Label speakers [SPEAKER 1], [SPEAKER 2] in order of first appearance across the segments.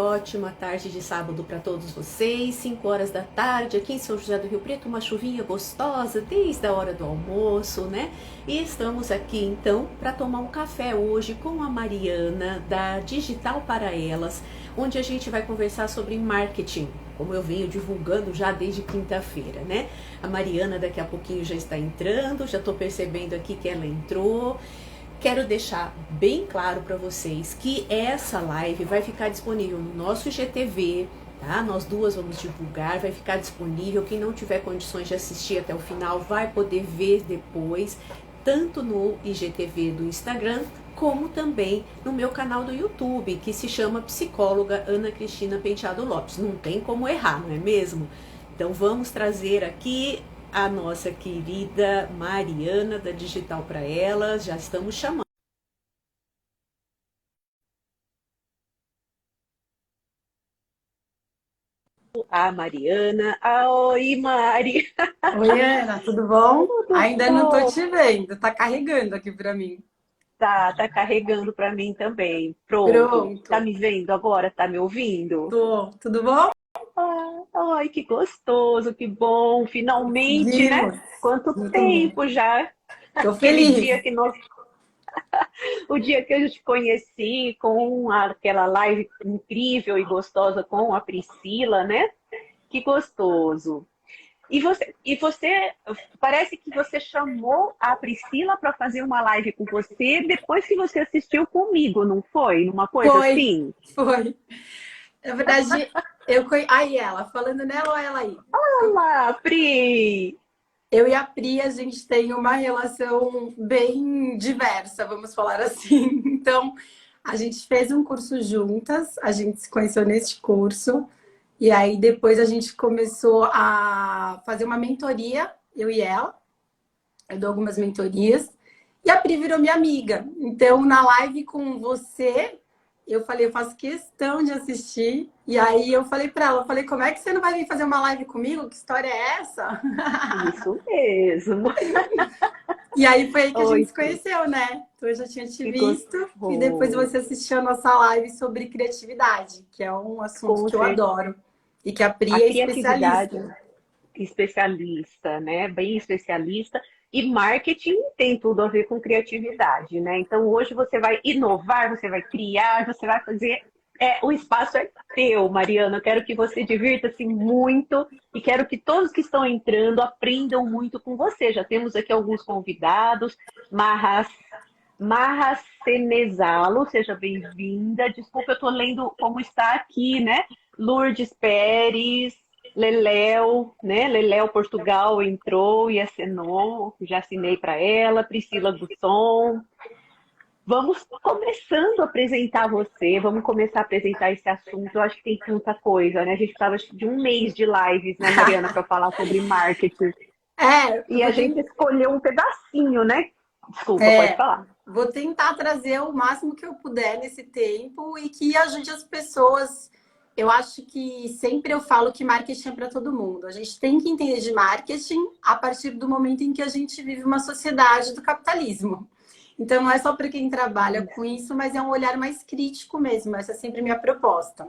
[SPEAKER 1] ótima tarde de sábado para todos vocês. 5 horas da tarde aqui em São José do Rio Preto, uma chuvinha gostosa desde a hora do almoço, né? E estamos aqui então para tomar um café hoje com a Mariana da Digital para Elas, onde a gente vai conversar sobre marketing, como eu venho divulgando já desde quinta-feira, né? A Mariana daqui a pouquinho já está entrando, já estou percebendo aqui que ela entrou. Quero deixar bem claro para vocês que essa live vai ficar disponível no nosso IGTV, tá? Nós duas vamos divulgar, vai ficar disponível. Quem não tiver condições de assistir até o final vai poder ver depois, tanto no IGTV do Instagram, como também no meu canal do YouTube, que se chama Psicóloga Ana Cristina Penteado Lopes. Não tem como errar, não é mesmo? Então vamos trazer aqui a nossa querida Mariana da Digital para Elas. Já estamos chamando a Mariana. Oi, Mari!
[SPEAKER 2] Oi, Ana, tudo bom?
[SPEAKER 1] Tudo
[SPEAKER 2] Ainda não tô
[SPEAKER 1] bom?
[SPEAKER 2] te vendo, tá carregando aqui pra mim.
[SPEAKER 1] Tá carregando para mim também. Pronto. Tá
[SPEAKER 2] Pronto,
[SPEAKER 1] me vendo agora? Tá me ouvindo?
[SPEAKER 2] tudo bom?
[SPEAKER 1] Ai, que gostoso, que bom. Finalmente, né?
[SPEAKER 2] Conseguimos,
[SPEAKER 1] Quanto
[SPEAKER 2] muito bom.
[SPEAKER 1] tempo já?
[SPEAKER 2] Tô
[SPEAKER 1] Aquele
[SPEAKER 2] feliz.
[SPEAKER 1] dia que nós O dia que eu te conheci com aquela live incrível e gostosa com a Priscila, né? Que gostoso. E você, parece que você chamou a Priscila para fazer uma live com você depois que você assistiu comigo, não foi? Numa coisa
[SPEAKER 2] Foi,
[SPEAKER 1] assim?
[SPEAKER 2] foi. Na verdade, aí ela, falando nela ou ela aí?
[SPEAKER 1] Olá, Pri!
[SPEAKER 2] Eu e a Pri, a gente tem uma relação bem diversa, vamos falar assim. Então, a gente fez um curso juntas, a gente se conheceu nesse curso, e aí depois a gente começou a fazer uma mentoria, eu e ela. Eu dou algumas mentorias. E a Pri virou minha amiga. Então, na live com você, eu falei, eu faço questão de assistir. E aí eu falei para ela, eu falei, como é que você não vai vir fazer uma live comigo? Que história é essa?
[SPEAKER 1] Isso mesmo.
[SPEAKER 2] E aí foi aí que a
[SPEAKER 1] Oi,
[SPEAKER 2] gente se conheceu, né? Então eu já tinha te
[SPEAKER 1] que
[SPEAKER 2] visto e depois você
[SPEAKER 1] gostoso.
[SPEAKER 2] assistiu a nossa live sobre criatividade, que é um assunto
[SPEAKER 1] Com
[SPEAKER 2] que eu
[SPEAKER 1] certeza.
[SPEAKER 2] adoro. E que a
[SPEAKER 1] A
[SPEAKER 2] Pri é
[SPEAKER 1] criatividade
[SPEAKER 2] especialista.
[SPEAKER 1] especialista, né? Bem especialista. E marketing tem tudo a ver com criatividade, né? Então hoje você vai inovar, você vai criar, você vai fazer. O espaço é teu, Mariana. Eu quero que você divirta-se muito e quero que todos que estão entrando aprendam muito com você. Já temos aqui alguns convidados. Marras, Marra Cenezalo, seja bem-vinda. Desculpa, eu estou lendo como está aqui, né? Lourdes Pérez, Leléo, né? Leléo Portugal entrou e assinou, já assinei para ela. Priscila Gusson. Vamos começando a apresentar você, vamos começar a apresentar esse assunto. Eu acho que tem tanta coisa, né? A gente estava de um mês de lives, né, Mariana, para falar sobre marketing.
[SPEAKER 2] Eu
[SPEAKER 1] E a
[SPEAKER 2] vou
[SPEAKER 1] gente
[SPEAKER 2] tentar.
[SPEAKER 1] escolheu um pedacinho, né? Desculpa, pode falar.
[SPEAKER 2] Vou tentar trazer o máximo que eu puder nesse tempo e que ajude as pessoas. Eu acho que sempre eu falo que marketing é para todo mundo. A gente tem que entender de marketing a partir do momento em que a gente vive uma sociedade do capitalismo. Então, não é só para quem trabalha com isso, mas é um olhar mais crítico mesmo. Essa é sempre a minha proposta.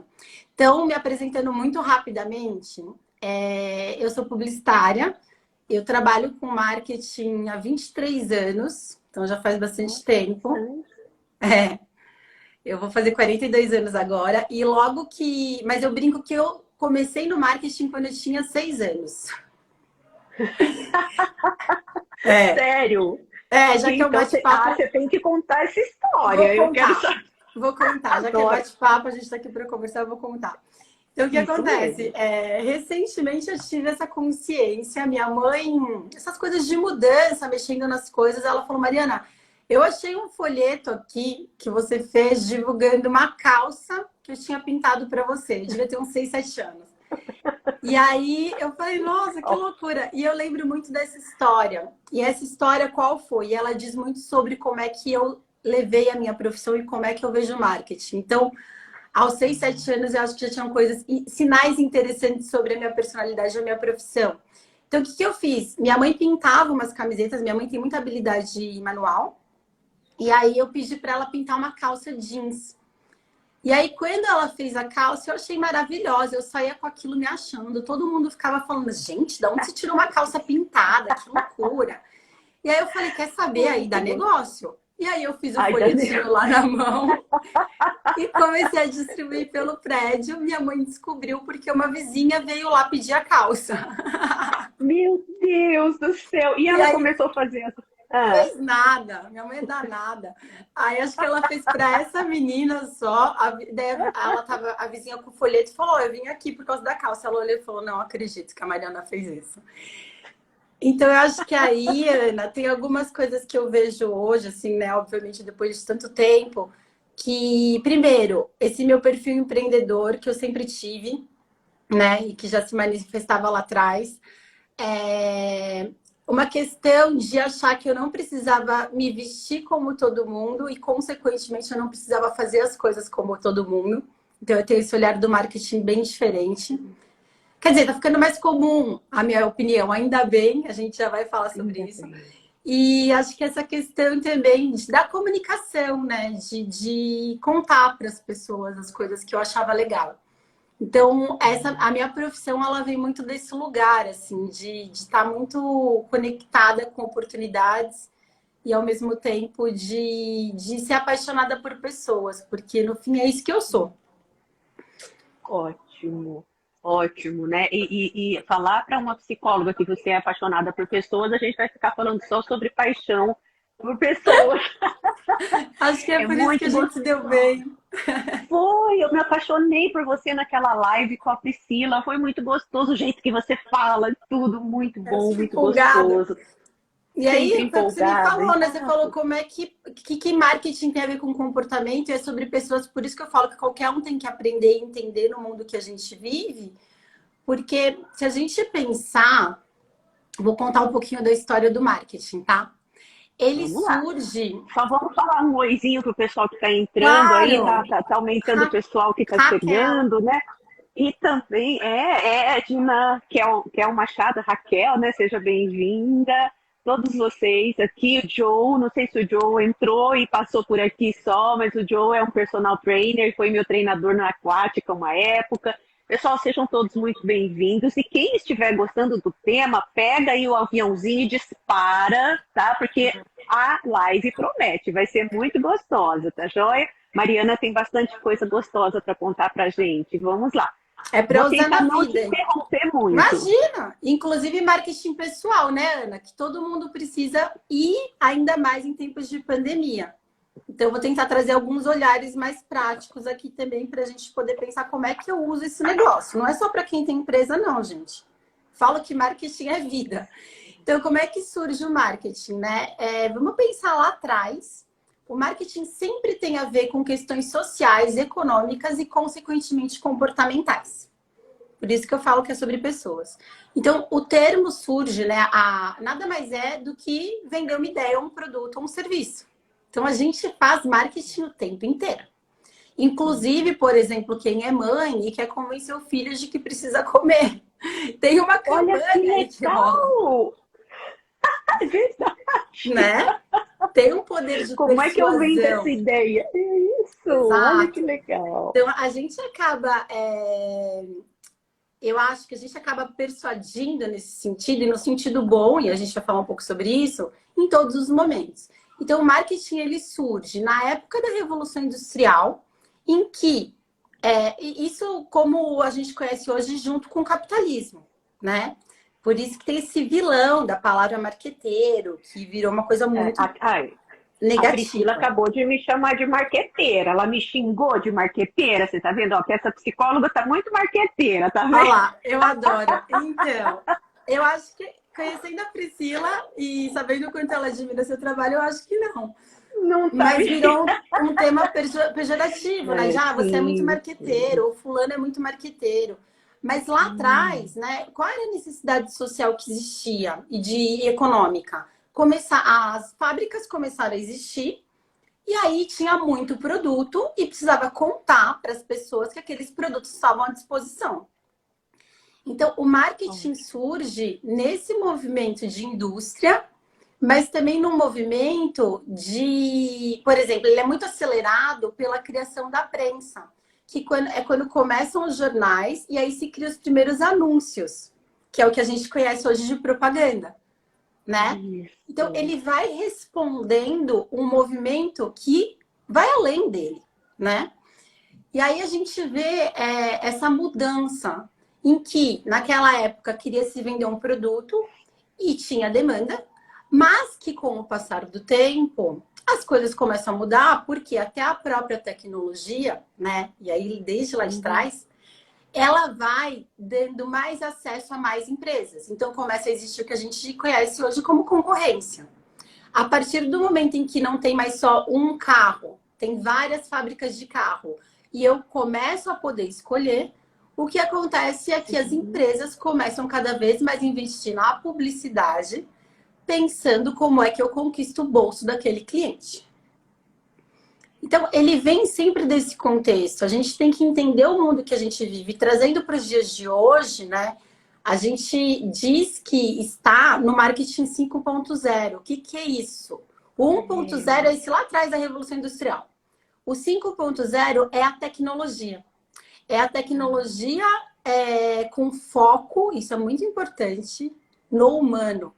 [SPEAKER 2] Então, me apresentando muito rapidamente, eu sou publicitária, eu trabalho com marketing há 23 anos, então já faz bastante tempo. É, eu vou fazer 42 anos agora, e logo que. Mas eu brinco que eu comecei no marketing quando eu tinha 6 anos. É,
[SPEAKER 1] Sério?
[SPEAKER 2] já que é um
[SPEAKER 1] Então,
[SPEAKER 2] bate-papo,
[SPEAKER 1] você tem que contar essa
[SPEAKER 2] vou
[SPEAKER 1] história. Eu quero
[SPEAKER 2] contar.
[SPEAKER 1] saber.
[SPEAKER 2] Vou contar, já que é
[SPEAKER 1] Adoro.
[SPEAKER 2] bate-papo, a gente está aqui para conversar, eu vou contar. Então, o que
[SPEAKER 1] Isso
[SPEAKER 2] acontece?
[SPEAKER 1] mesmo.
[SPEAKER 2] Recentemente eu tive essa consciência, minha mãe, essas coisas de mudança, mexendo nas coisas, ela falou, Mariana, eu achei um folheto aqui que você fez divulgando uma calça que eu tinha pintado para você. Eu devia ter uns 6, 7 anos. E aí eu falei, nossa, que
[SPEAKER 1] Ó,
[SPEAKER 2] loucura. E eu lembro muito dessa história. E essa história qual foi? E ela diz muito sobre como é que eu levei a minha profissão e como é que eu vejo marketing. Então, aos 6, 7 anos, eu acho que já tinham coisas, sinais interessantes sobre a minha personalidade e a minha profissão. Então, o que eu fiz? Minha mãe pintava umas camisetas, minha mãe tem muita habilidade manual, e aí eu pedi para ela pintar uma calça jeans. E aí, quando ela fez a calça, eu achei maravilhosa. Eu saía com aquilo me achando. Todo mundo ficava falando, gente, de onde você tirou uma calça pintada? Que loucura. E aí eu falei, quer saber? Aí dá
[SPEAKER 3] Muito bom.
[SPEAKER 2] negócio. E aí eu fiz o
[SPEAKER 3] Ai,
[SPEAKER 2] folhetinho
[SPEAKER 3] Daniel.
[SPEAKER 2] lá na mão e comecei a distribuir pelo prédio. Minha mãe descobriu porque uma vizinha veio lá pedir a calça.
[SPEAKER 3] Meu Deus do céu! E
[SPEAKER 2] E
[SPEAKER 3] ela
[SPEAKER 2] aí
[SPEAKER 3] começou a fazer essa. Ah,
[SPEAKER 2] fez nada, minha mãe é danada. Aí acho que ela fez para essa menina só. Daí ela tava, a vizinha com o folheto e falou: eu vim aqui por causa da calça. Ela olhou e falou: não acredito que a Mariana fez isso. Então eu acho que aí, Ana, tem algumas coisas que eu vejo hoje, assim, né? Obviamente, depois de tanto tempo, que, primeiro, esse meu perfil empreendedor que eu sempre tive, né? E que já se manifestava lá atrás. É uma questão de achar que eu não precisava me vestir como todo mundo e, consequentemente, eu não precisava fazer as coisas como todo mundo. Então, eu tenho esse olhar do marketing bem diferente. Quer dizer, tá ficando mais comum, a minha opinião, ainda bem, a gente já vai falar sobre
[SPEAKER 3] ainda
[SPEAKER 2] isso.
[SPEAKER 3] bem.
[SPEAKER 2] E acho que essa questão também da comunicação, né? De contar para as pessoas as coisas que eu achava legal. Então, a minha profissão, ela vem muito desse lugar, assim, de estar muito conectada com oportunidades e, ao mesmo tempo, de ser apaixonada por pessoas, porque, no fim, é isso que eu sou.
[SPEAKER 3] Ótimo, ótimo, né? E falar para uma psicóloga que você é apaixonada por pessoas, a gente vai ficar falando só sobre paixão por pessoas.
[SPEAKER 2] Acho que é
[SPEAKER 3] É
[SPEAKER 2] por isso que a
[SPEAKER 3] muito
[SPEAKER 2] gente se deu
[SPEAKER 3] gostoso.
[SPEAKER 2] bem.
[SPEAKER 3] Foi, eu me apaixonei por você naquela live com a Priscila. Foi muito gostoso o jeito que você fala, tudo muito
[SPEAKER 2] Eu
[SPEAKER 3] bom,
[SPEAKER 2] sou
[SPEAKER 3] muito
[SPEAKER 2] empolgada.
[SPEAKER 3] gostoso,
[SPEAKER 2] E
[SPEAKER 3] sempre
[SPEAKER 2] aí, foi o que você me
[SPEAKER 3] empolgada.
[SPEAKER 2] falou, né? Você falou
[SPEAKER 3] Exato.
[SPEAKER 2] como é que marketing tem a ver com comportamento e é sobre pessoas. Por isso que eu falo que qualquer um tem que aprender e entender no mundo que a gente vive. Porque se a gente pensar, vou contar um pouquinho da história do marketing, tá? Ele
[SPEAKER 3] Vamos lá.
[SPEAKER 2] surge,
[SPEAKER 3] Só vamos falar um oizinho pro pessoal que está entrando aí,
[SPEAKER 2] claro,
[SPEAKER 3] tá aumentando o pessoal que está
[SPEAKER 2] Raquel.
[SPEAKER 3] chegando, né? E também é Edna, Kel Machado, Raquel, né? Seja bem-vinda. Todos vocês aqui, o Joe, não sei se o Joe entrou e passou por aqui só, mas o Joe é um personal trainer, foi meu treinador na aquática uma época. Pessoal, sejam todos muito bem-vindos. E quem estiver gostando do tema, pega aí o aviãozinho e dispara, tá? Porque a live promete, vai ser muito gostosa, tá joia? Mariana tem bastante coisa gostosa para contar pra gente. Vamos lá.
[SPEAKER 2] É para
[SPEAKER 3] Vou
[SPEAKER 2] usar
[SPEAKER 3] tentar
[SPEAKER 2] na
[SPEAKER 3] não te
[SPEAKER 2] vida.
[SPEAKER 3] interromper muito.
[SPEAKER 2] Imagina! Inclusive marketing pessoal, né, Ana? Que todo mundo precisa e ainda mais em tempos de pandemia. Então, eu vou tentar trazer alguns olhares mais práticos aqui também para a gente poder pensar como é que eu uso esse negócio. Não é só para quem tem empresa, não, gente. Falo que marketing é vida. Então, como é que surge o marketing, né? Vamos pensar lá atrás. O marketing sempre tem a ver com questões sociais, econômicas e, consequentemente, comportamentais. Por isso que eu falo que é sobre pessoas. Então, o termo surge, né? Nada mais é do que vender uma ideia, um produto ou um serviço. Então, a gente faz marketing o tempo inteiro. Inclusive, por exemplo, quem é mãe e quer convencer o filho de que precisa comer. Tem uma
[SPEAKER 3] Olha que
[SPEAKER 2] campanha aí que rola,
[SPEAKER 3] legal! É verdade.
[SPEAKER 2] né? Tem um poder de
[SPEAKER 3] Como é que eu vendo essa
[SPEAKER 2] persuasão.
[SPEAKER 3] ideia? É isso, olha que
[SPEAKER 2] Exato.
[SPEAKER 3] legal.
[SPEAKER 2] Então, a gente acaba eu acho que a gente acaba persuadindo nesse sentido, e no sentido bom, e a gente vai falar um pouco sobre isso, em todos os momentos. Então, o marketing ele surge na época da Revolução Industrial, em que isso, como a gente conhece hoje, junto com o capitalismo, né? Por isso que tem esse vilão da palavra marqueteiro, que virou uma coisa
[SPEAKER 3] É,
[SPEAKER 2] muito
[SPEAKER 3] ai, a Priscila
[SPEAKER 2] negativa.
[SPEAKER 3] acabou de me chamar de marqueteira. Ela me xingou de marqueteira. Você tá vendo? Ó, que essa psicóloga tá muito marqueteira, tá
[SPEAKER 2] Olha
[SPEAKER 3] vendo?
[SPEAKER 2] lá, eu adoro. Então, eu acho que conhecendo a Priscila e sabendo o quanto ela admira seu trabalho, eu acho que não.
[SPEAKER 3] Não tá
[SPEAKER 2] Mas
[SPEAKER 3] me.
[SPEAKER 2] virou um tema pejorativo, né?
[SPEAKER 3] É,
[SPEAKER 2] Já você é muito
[SPEAKER 3] sim, sim.
[SPEAKER 2] marqueteiro, ou fulano é muito marqueteiro. Mas lá atrás, né, qual era a necessidade social que existia e econômica? As fábricas começaram a existir e aí tinha muito produto e precisava contar para as pessoas que aqueles produtos estavam à disposição. Então, o marketing
[SPEAKER 3] Ótimo.
[SPEAKER 2] surge nesse movimento de indústria, mas também num movimento de, por exemplo, ele é muito acelerado pela criação da prensa. que quando começam os jornais e aí se criam os primeiros anúncios, que é o que a gente conhece hoje de propaganda, né?
[SPEAKER 3] Isso.
[SPEAKER 2] Então, ele vai respondendo um movimento que vai além dele, né? E aí a gente vê essa mudança em que, naquela época, queria se vender um produto e tinha demanda, mas que com o passar do tempo, as coisas começam a mudar, porque até a própria tecnologia, né? E aí, desde lá de trás, ela vai dando mais acesso a mais empresas. Então, começa a existir o que a gente conhece hoje como concorrência. A partir do momento em que não tem mais só um carro, tem várias fábricas de carro, e eu começo a poder escolher, o que acontece é que as empresas começam cada vez mais a investir na publicidade, pensando como é que eu conquisto o bolso daquele cliente. Então, ele vem sempre desse contexto. A gente tem que entender o mundo que a gente vive. Trazendo para os dias de hoje, né? A gente diz que está no marketing 5.0. O que é isso? O 1.0 é esse lá atrás da Revolução Industrial. O 5.0 é a tecnologia. É a tecnologia com foco, isso é muito importante, no humano.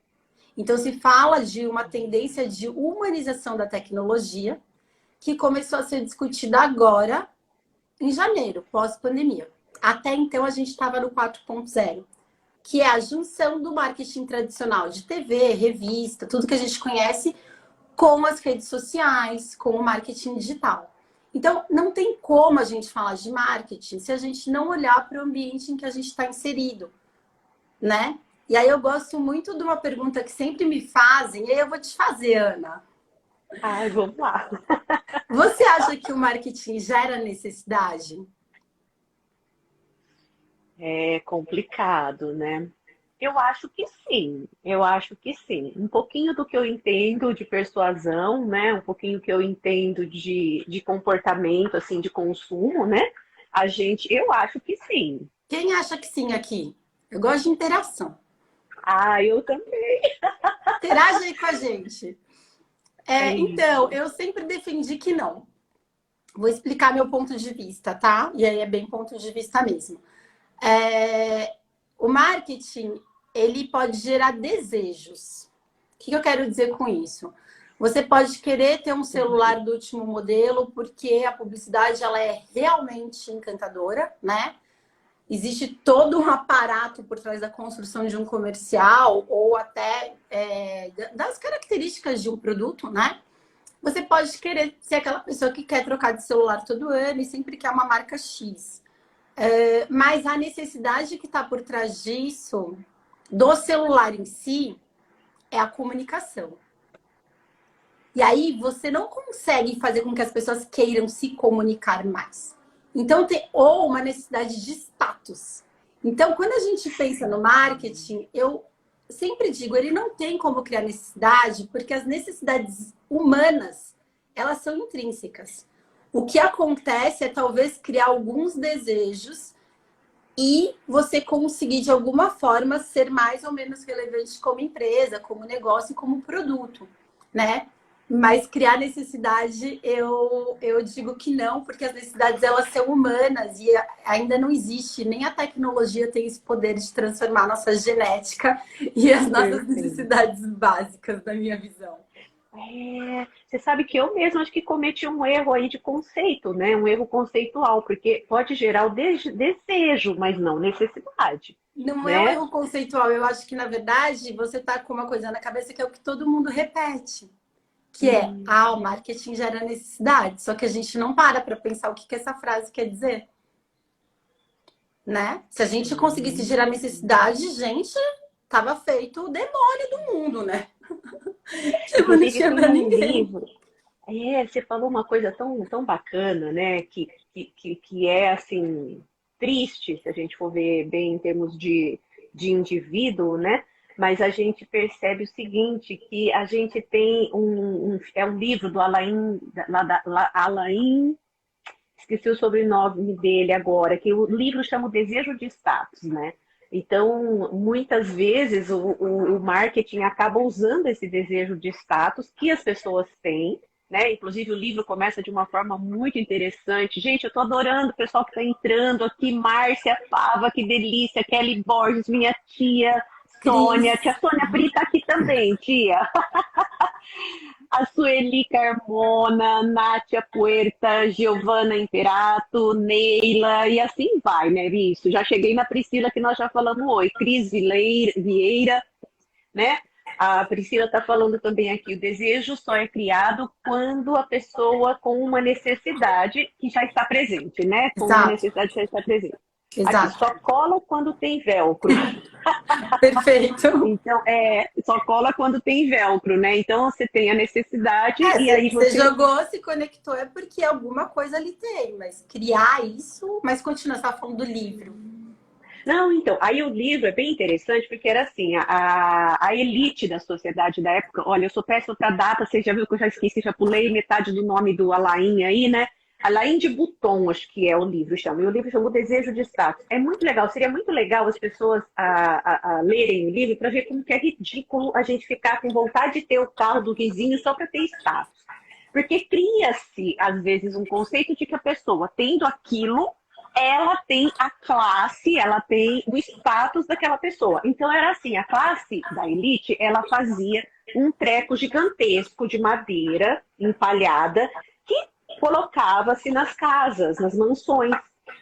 [SPEAKER 2] Então, se fala de uma tendência de humanização da tecnologia, que começou a ser discutida agora, em janeiro, pós-pandemia. Até então, a gente estava no 4.0, que é a junção do marketing tradicional de TV, revista, tudo que a gente conhece, com as redes sociais, com o marketing digital. Então, não tem como a gente falar de marketing se a gente não olhar para o ambiente em que a gente está inserido, né? E aí eu gosto muito de uma pergunta que sempre me fazem, e aí eu vou te fazer, Ana.
[SPEAKER 3] Ai, vamos lá.
[SPEAKER 2] Você acha que o marketing gera necessidade?
[SPEAKER 3] É complicado, né? Eu acho que sim, eu acho que sim. Um pouquinho do que eu entendo de persuasão, né? Um pouquinho que eu entendo de comportamento, assim, de consumo, né? Eu acho que sim.
[SPEAKER 2] Quem acha que sim aqui? Eu gosto de interação.
[SPEAKER 3] Ah, eu também.
[SPEAKER 2] Interage aí com a gente.
[SPEAKER 3] É
[SPEAKER 2] Então,
[SPEAKER 3] isso.
[SPEAKER 2] eu sempre defendi que não. Vou explicar meu ponto de vista, tá? E aí é bem ponto de vista mesmo. O marketing, ele pode gerar desejos. O que eu quero dizer com isso? Você pode querer ter um celular do último modelo porque a publicidade ela é realmente encantadora, né? Existe todo um aparato por trás da construção de um comercial ou até das características de um produto, né? Você pode querer ser aquela pessoa que quer trocar de celular todo ano e sempre quer uma marca X. Mas a necessidade que está por trás disso, do celular em si, é a comunicação. E aí você não consegue fazer com que as pessoas queiram se comunicar mais. Então, ou uma necessidade de status. Então, quando a gente pensa no marketing, eu sempre digo, ele não tem como criar necessidade, porque as necessidades humanas, elas são intrínsecas. O que acontece é talvez criar alguns desejos e você conseguir, de alguma forma, ser mais ou menos relevante como empresa, como negócio, como produto, né? Mas criar necessidade, eu digo que não, porque as necessidades, elas são humanas e ainda não existe, nem a tecnologia tem esse poder de transformar a nossa genética e as nossas necessidades básicas, na minha visão.
[SPEAKER 3] Você sabe que eu mesma acho que cometi um erro aí de conceito, né? Um erro conceitual, porque pode gerar o desejo, mas não necessidade,
[SPEAKER 2] Não é um
[SPEAKER 3] né?
[SPEAKER 2] erro conceitual, eu acho que, na verdade, você tá com uma coisa na cabeça que é o que todo mundo repete. Que o marketing gera necessidade. Só que a gente não para pensar o que essa frase quer dizer. Né? Se a gente conseguisse gerar necessidade, gente, tava feito o demônio do mundo, né? Tipo, não
[SPEAKER 3] Inclusive,
[SPEAKER 2] tinha
[SPEAKER 3] tem
[SPEAKER 2] pra
[SPEAKER 3] um
[SPEAKER 2] ninguém.
[SPEAKER 3] livro. Você falou uma coisa tão bacana, né? Que é assim, triste, se a gente for ver bem em termos de indivíduo, né? Mas a gente percebe o seguinte, que a gente tem é um livro do Alain, esqueci o sobrenome dele agora, que o livro chama O Desejo de Status, né? Então, muitas vezes o marketing acaba usando esse desejo de status que as pessoas têm, né? Inclusive o livro começa de uma forma muito interessante. Gente, eu tô adorando o pessoal que está entrando aqui. Márcia Pava, que delícia. Kelly Borges, minha tia.
[SPEAKER 2] Cris.
[SPEAKER 3] Sônia, tia Sônia Brita aqui também, tia. A Sueli Carmona, Nátia Puerta, Giovana Imperato, Neila, e assim vai, né? Isso. Já cheguei na Priscila, que nós já falamos oi. Cris Vieira, né? A Priscila está falando também aqui, o desejo só é criado quando a pessoa com uma necessidade que já está presente, né? Com uma
[SPEAKER 2] Exato,
[SPEAKER 3] necessidade que já está presente. Aqui,
[SPEAKER 2] exato.
[SPEAKER 3] só cola quando tem velcro.
[SPEAKER 2] Perfeito.
[SPEAKER 3] Então, só cola quando tem velcro, né? Então, você tem a necessidade e aí
[SPEAKER 2] Você
[SPEAKER 3] você...
[SPEAKER 2] jogou, se conectou, é porque alguma coisa ali tem, mas criar isso, mas continua, você estava falando do livro.
[SPEAKER 3] Não, então, aí o livro é bem interessante porque era assim, a elite da sociedade da época, olha, eu sou péssima para data, você já viu que eu já esqueci, já pulei metade do nome do Alain aí, né? Alain de Botton, acho que é o livro, chama. E o livro chama O Desejo de Status. É muito legal, seria muito legal as pessoas a lerem o livro para ver como que é ridículo a gente ficar com vontade de ter o carro do vizinho só para ter status. Porque cria-se, às vezes, um conceito de que a pessoa, tendo aquilo, ela tem a classe, ela tem o status daquela pessoa. Então era assim, a classe da elite, ela fazia um treco gigantesco de madeira empalhada que colocava-se nas casas, nas mansões.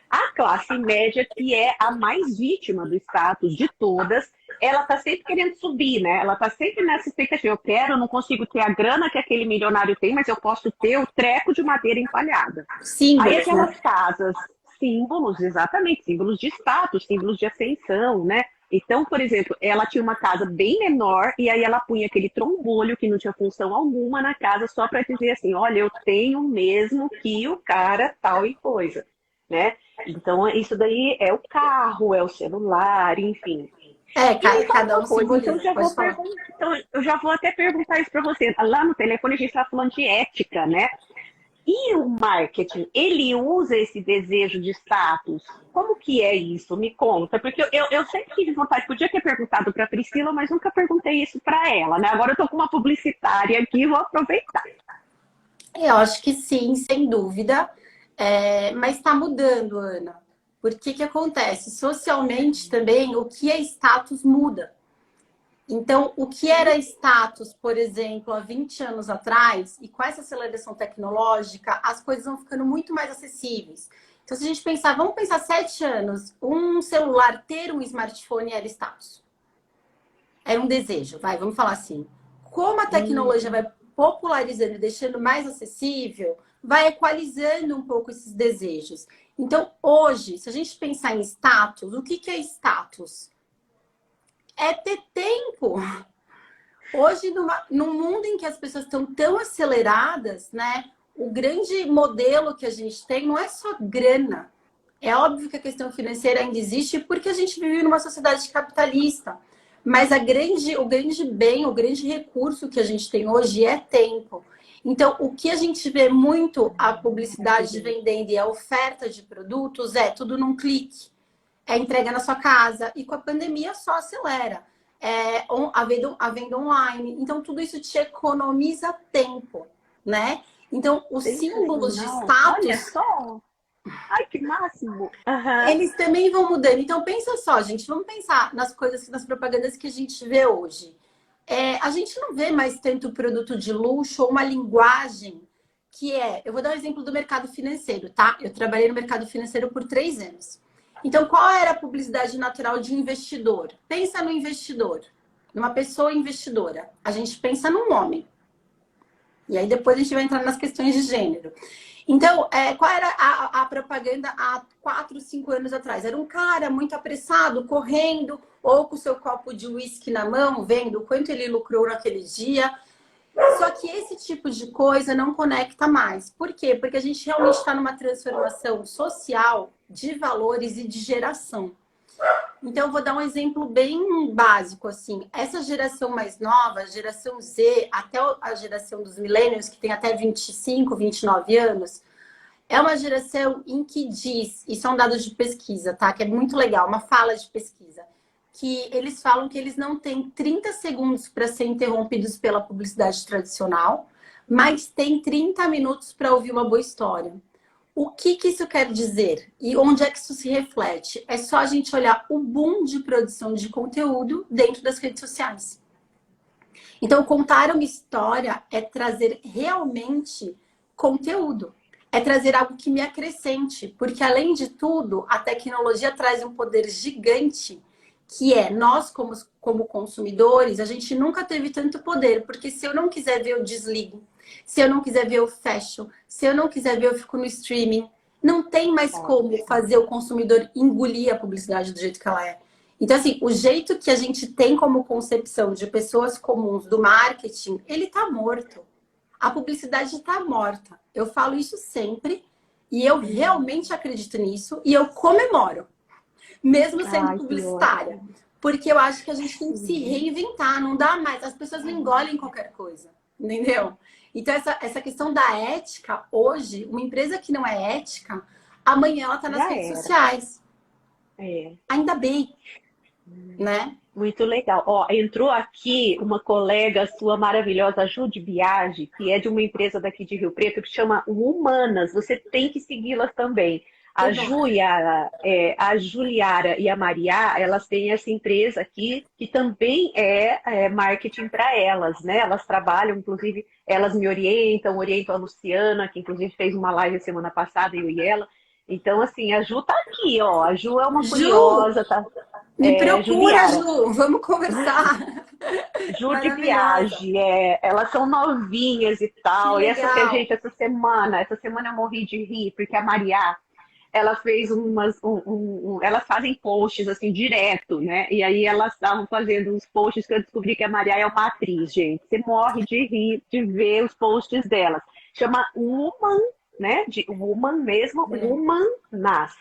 [SPEAKER 3] A classe média, que é a mais vítima do status de todas, ela está sempre querendo subir, né? Ela está sempre nessa expectativa. Eu não consigo ter a grana que aquele milionário tem, mas eu posso ter o treco de madeira empalhada. Aí
[SPEAKER 2] Símbolos, né?
[SPEAKER 3] aquelas casas, símbolos, exatamente, símbolos de status, símbolos de ascensão, né? Então, por exemplo, ela tinha uma casa bem menor e aí ela punha aquele trombolho que não tinha função alguma na casa só para dizer assim, olha, eu tenho mesmo que o cara tal e coisa, né? Então, isso daí é o carro, é o celular, enfim. E me fala
[SPEAKER 2] Cada
[SPEAKER 3] uma
[SPEAKER 2] um
[SPEAKER 3] coisa, então,
[SPEAKER 2] simboliza, pode falar.
[SPEAKER 3] então eu já vou até perguntar isso para você. Lá no telefone a gente está falando de ética, né? E o marketing, ele usa esse desejo de status? Como que é isso? Me conta, porque eu sempre tive vontade, podia ter perguntado para a Priscila, mas nunca perguntei isso para ela, né? Agora eu estou com uma publicitária aqui, vou aproveitar.
[SPEAKER 2] Eu acho que sim, sem dúvida. Mas está mudando, Ana. Porque que acontece? Socialmente também, o que é status muda. Então, o que era status, por exemplo, há 20 anos atrás, e com essa aceleração tecnológica, as coisas vão ficando muito mais acessíveis. Então, se a gente pensar, vamos pensar 7 anos, um celular, ter um smartphone era status. Era um desejo, vamos falar assim. Como a tecnologia vai popularizando e deixando mais acessível, vai equalizando um pouco esses desejos. Então, hoje, se a gente pensar em status, o que é status? É ter tempo. Hoje, num mundo em que as pessoas estão tão aceleradas, né? O grande modelo que a gente tem não é só grana. É óbvio que a questão financeira ainda existe porque a gente vive numa sociedade capitalista. Mas o grande bem, o grande recurso que a gente tem hoje é tempo. Então, o que a gente vê muito a publicidade vendendo e a oferta de produtos é tudo num clique. É entrega na sua casa. E com a pandemia só acelera. A venda online. Então, tudo isso te economiza tempo, né? Então, os símbolos de status...
[SPEAKER 3] Olha só! Ai, que máximo!
[SPEAKER 2] Eles também vão mudando. Então, pensa só, gente. Vamos pensar nas coisas, nas propagandas que a gente vê hoje. A gente não vê mais tanto produto de luxo ou uma linguagem que é... Eu vou dar um exemplo do mercado financeiro, tá? Eu trabalhei no mercado financeiro por 3 anos. Então, qual era a publicidade natural de investidor? Pensa no investidor, numa pessoa investidora. A gente pensa num homem. E aí depois a gente vai entrar nas questões de gênero. Então, qual era a propaganda há 4, 5 anos atrás? Era um cara muito apressado, correndo, ou com o seu copo de uísque na mão, vendo o quanto ele lucrou naquele dia. Só que esse tipo de coisa não conecta mais. Por quê? Porque a gente realmente está numa transformação social de valores e de geração. Então, eu vou dar um exemplo bem básico, assim. Essa geração mais nova, a geração Z, até a geração dos millennials, que tem até 25, 29 anos, é uma geração em que diz, isso é um dado de pesquisa, tá? Que é muito legal, uma fala de pesquisa, que eles falam que eles não têm 30 segundos para ser interrompidos pela publicidade tradicional, mas tem 30 minutos para ouvir uma boa história. O que isso quer dizer? E onde é que isso se reflete? É só a gente olhar o boom de produção de conteúdo dentro das redes sociais. Então, contar uma história é trazer realmente conteúdo. É trazer algo que me acrescente. Porque, além de tudo, a tecnologia traz um poder gigante, que é nós, como consumidores, a gente nunca teve tanto poder. Porque se eu não quiser ver, eu desligo. Se eu não quiser ver, eu fecho. Se eu não quiser ver, eu fico no streaming. Não tem mais como fazer o consumidor engolir a publicidade do jeito que ela é. Então, assim, o jeito que a gente tem como concepção de pessoas comuns do marketing, ele tá morto. A publicidade está morta. Eu falo isso sempre e eu realmente acredito nisso e eu comemoro, mesmo sendo publicitária. Porque eu acho que a gente tem que se reinventar, não dá mais. As pessoas não engolem qualquer coisa, entendeu? Então, essa questão da ética, hoje, uma empresa que não é ética, amanhã ela está nas redes sociais. Ainda bem, né?
[SPEAKER 3] Muito legal. Ó, entrou aqui uma colega sua maravilhosa, Ju de Biagi, que é de uma empresa daqui de Rio Preto, que chama Humanas. Você tem que segui-las também. A Juliara e a Maria, elas têm essa empresa aqui, que também é marketing para elas, né? Elas trabalham, inclusive, elas me orientam a Luciana, que inclusive fez uma live semana passada, eu e ela. Então, assim, a Ju tá aqui, ó. A Ju é uma curiosa, tá?
[SPEAKER 2] Me procura, Ju, vamos conversar.
[SPEAKER 3] Ju de Biagi, elas são novinhas e tal. E essa semana eu morri de rir, porque a Maria, ela fez elas fazem posts assim direto, né? E aí elas estavam fazendo uns posts que eu descobri que a Maria é uma atriz, gente. Você morre de rir de ver os posts delas. Chama Woman, né? De Woman mesmo, Humanas.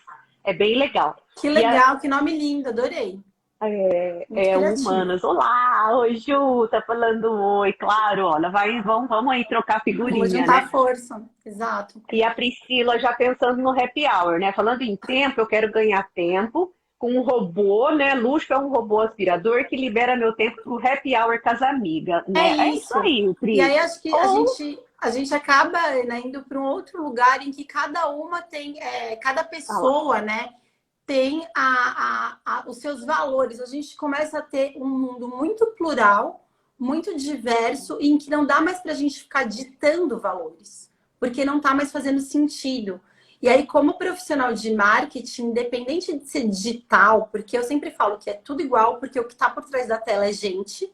[SPEAKER 3] É bem legal.
[SPEAKER 2] Que legal, que nome lindo, adorei.
[SPEAKER 3] Humanas. Olá, oi Ju, tá falando oi, claro, olha, vamos aí trocar figurinha,
[SPEAKER 2] vamos juntar
[SPEAKER 3] né?
[SPEAKER 2] Força, exato.
[SPEAKER 3] E a Priscila já pensando no happy hour, né? Falando em tempo, eu quero ganhar tempo com um robô, né? Luxo é um robô aspirador que libera meu tempo pro happy hour com as amigas, né?
[SPEAKER 2] É isso aí, Pri. E aí acho que a gente acaba, né, indo para um outro lugar em que cada uma tem, cada pessoa, né, tem os seus valores. A gente começa a ter um mundo muito plural, muito diverso, em que não dá mais para a gente ficar ditando valores, porque não está mais fazendo sentido. E aí, como profissional de marketing, independente de ser digital, porque eu sempre falo que é tudo igual, porque o que está por trás da tela é gente.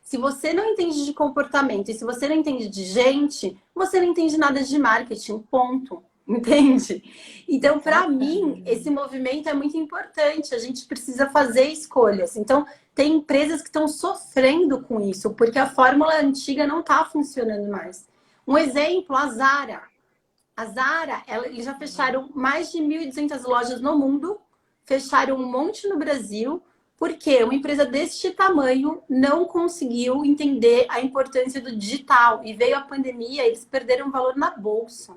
[SPEAKER 2] Se você não entende de comportamento e se você não entende de gente, você não entende nada de marketing, ponto. Entende? Então, para mim, esse movimento é muito importante. A gente precisa fazer escolhas. Então, tem empresas que estão sofrendo com isso, porque a fórmula antiga não está funcionando mais. Um exemplo, a Zara. A Zara, eles já fecharam mais de 1.200 lojas no mundo, fecharam um monte no Brasil, porque uma empresa deste tamanho não conseguiu entender a importância do digital. E veio a pandemia, eles perderam valor na bolsa.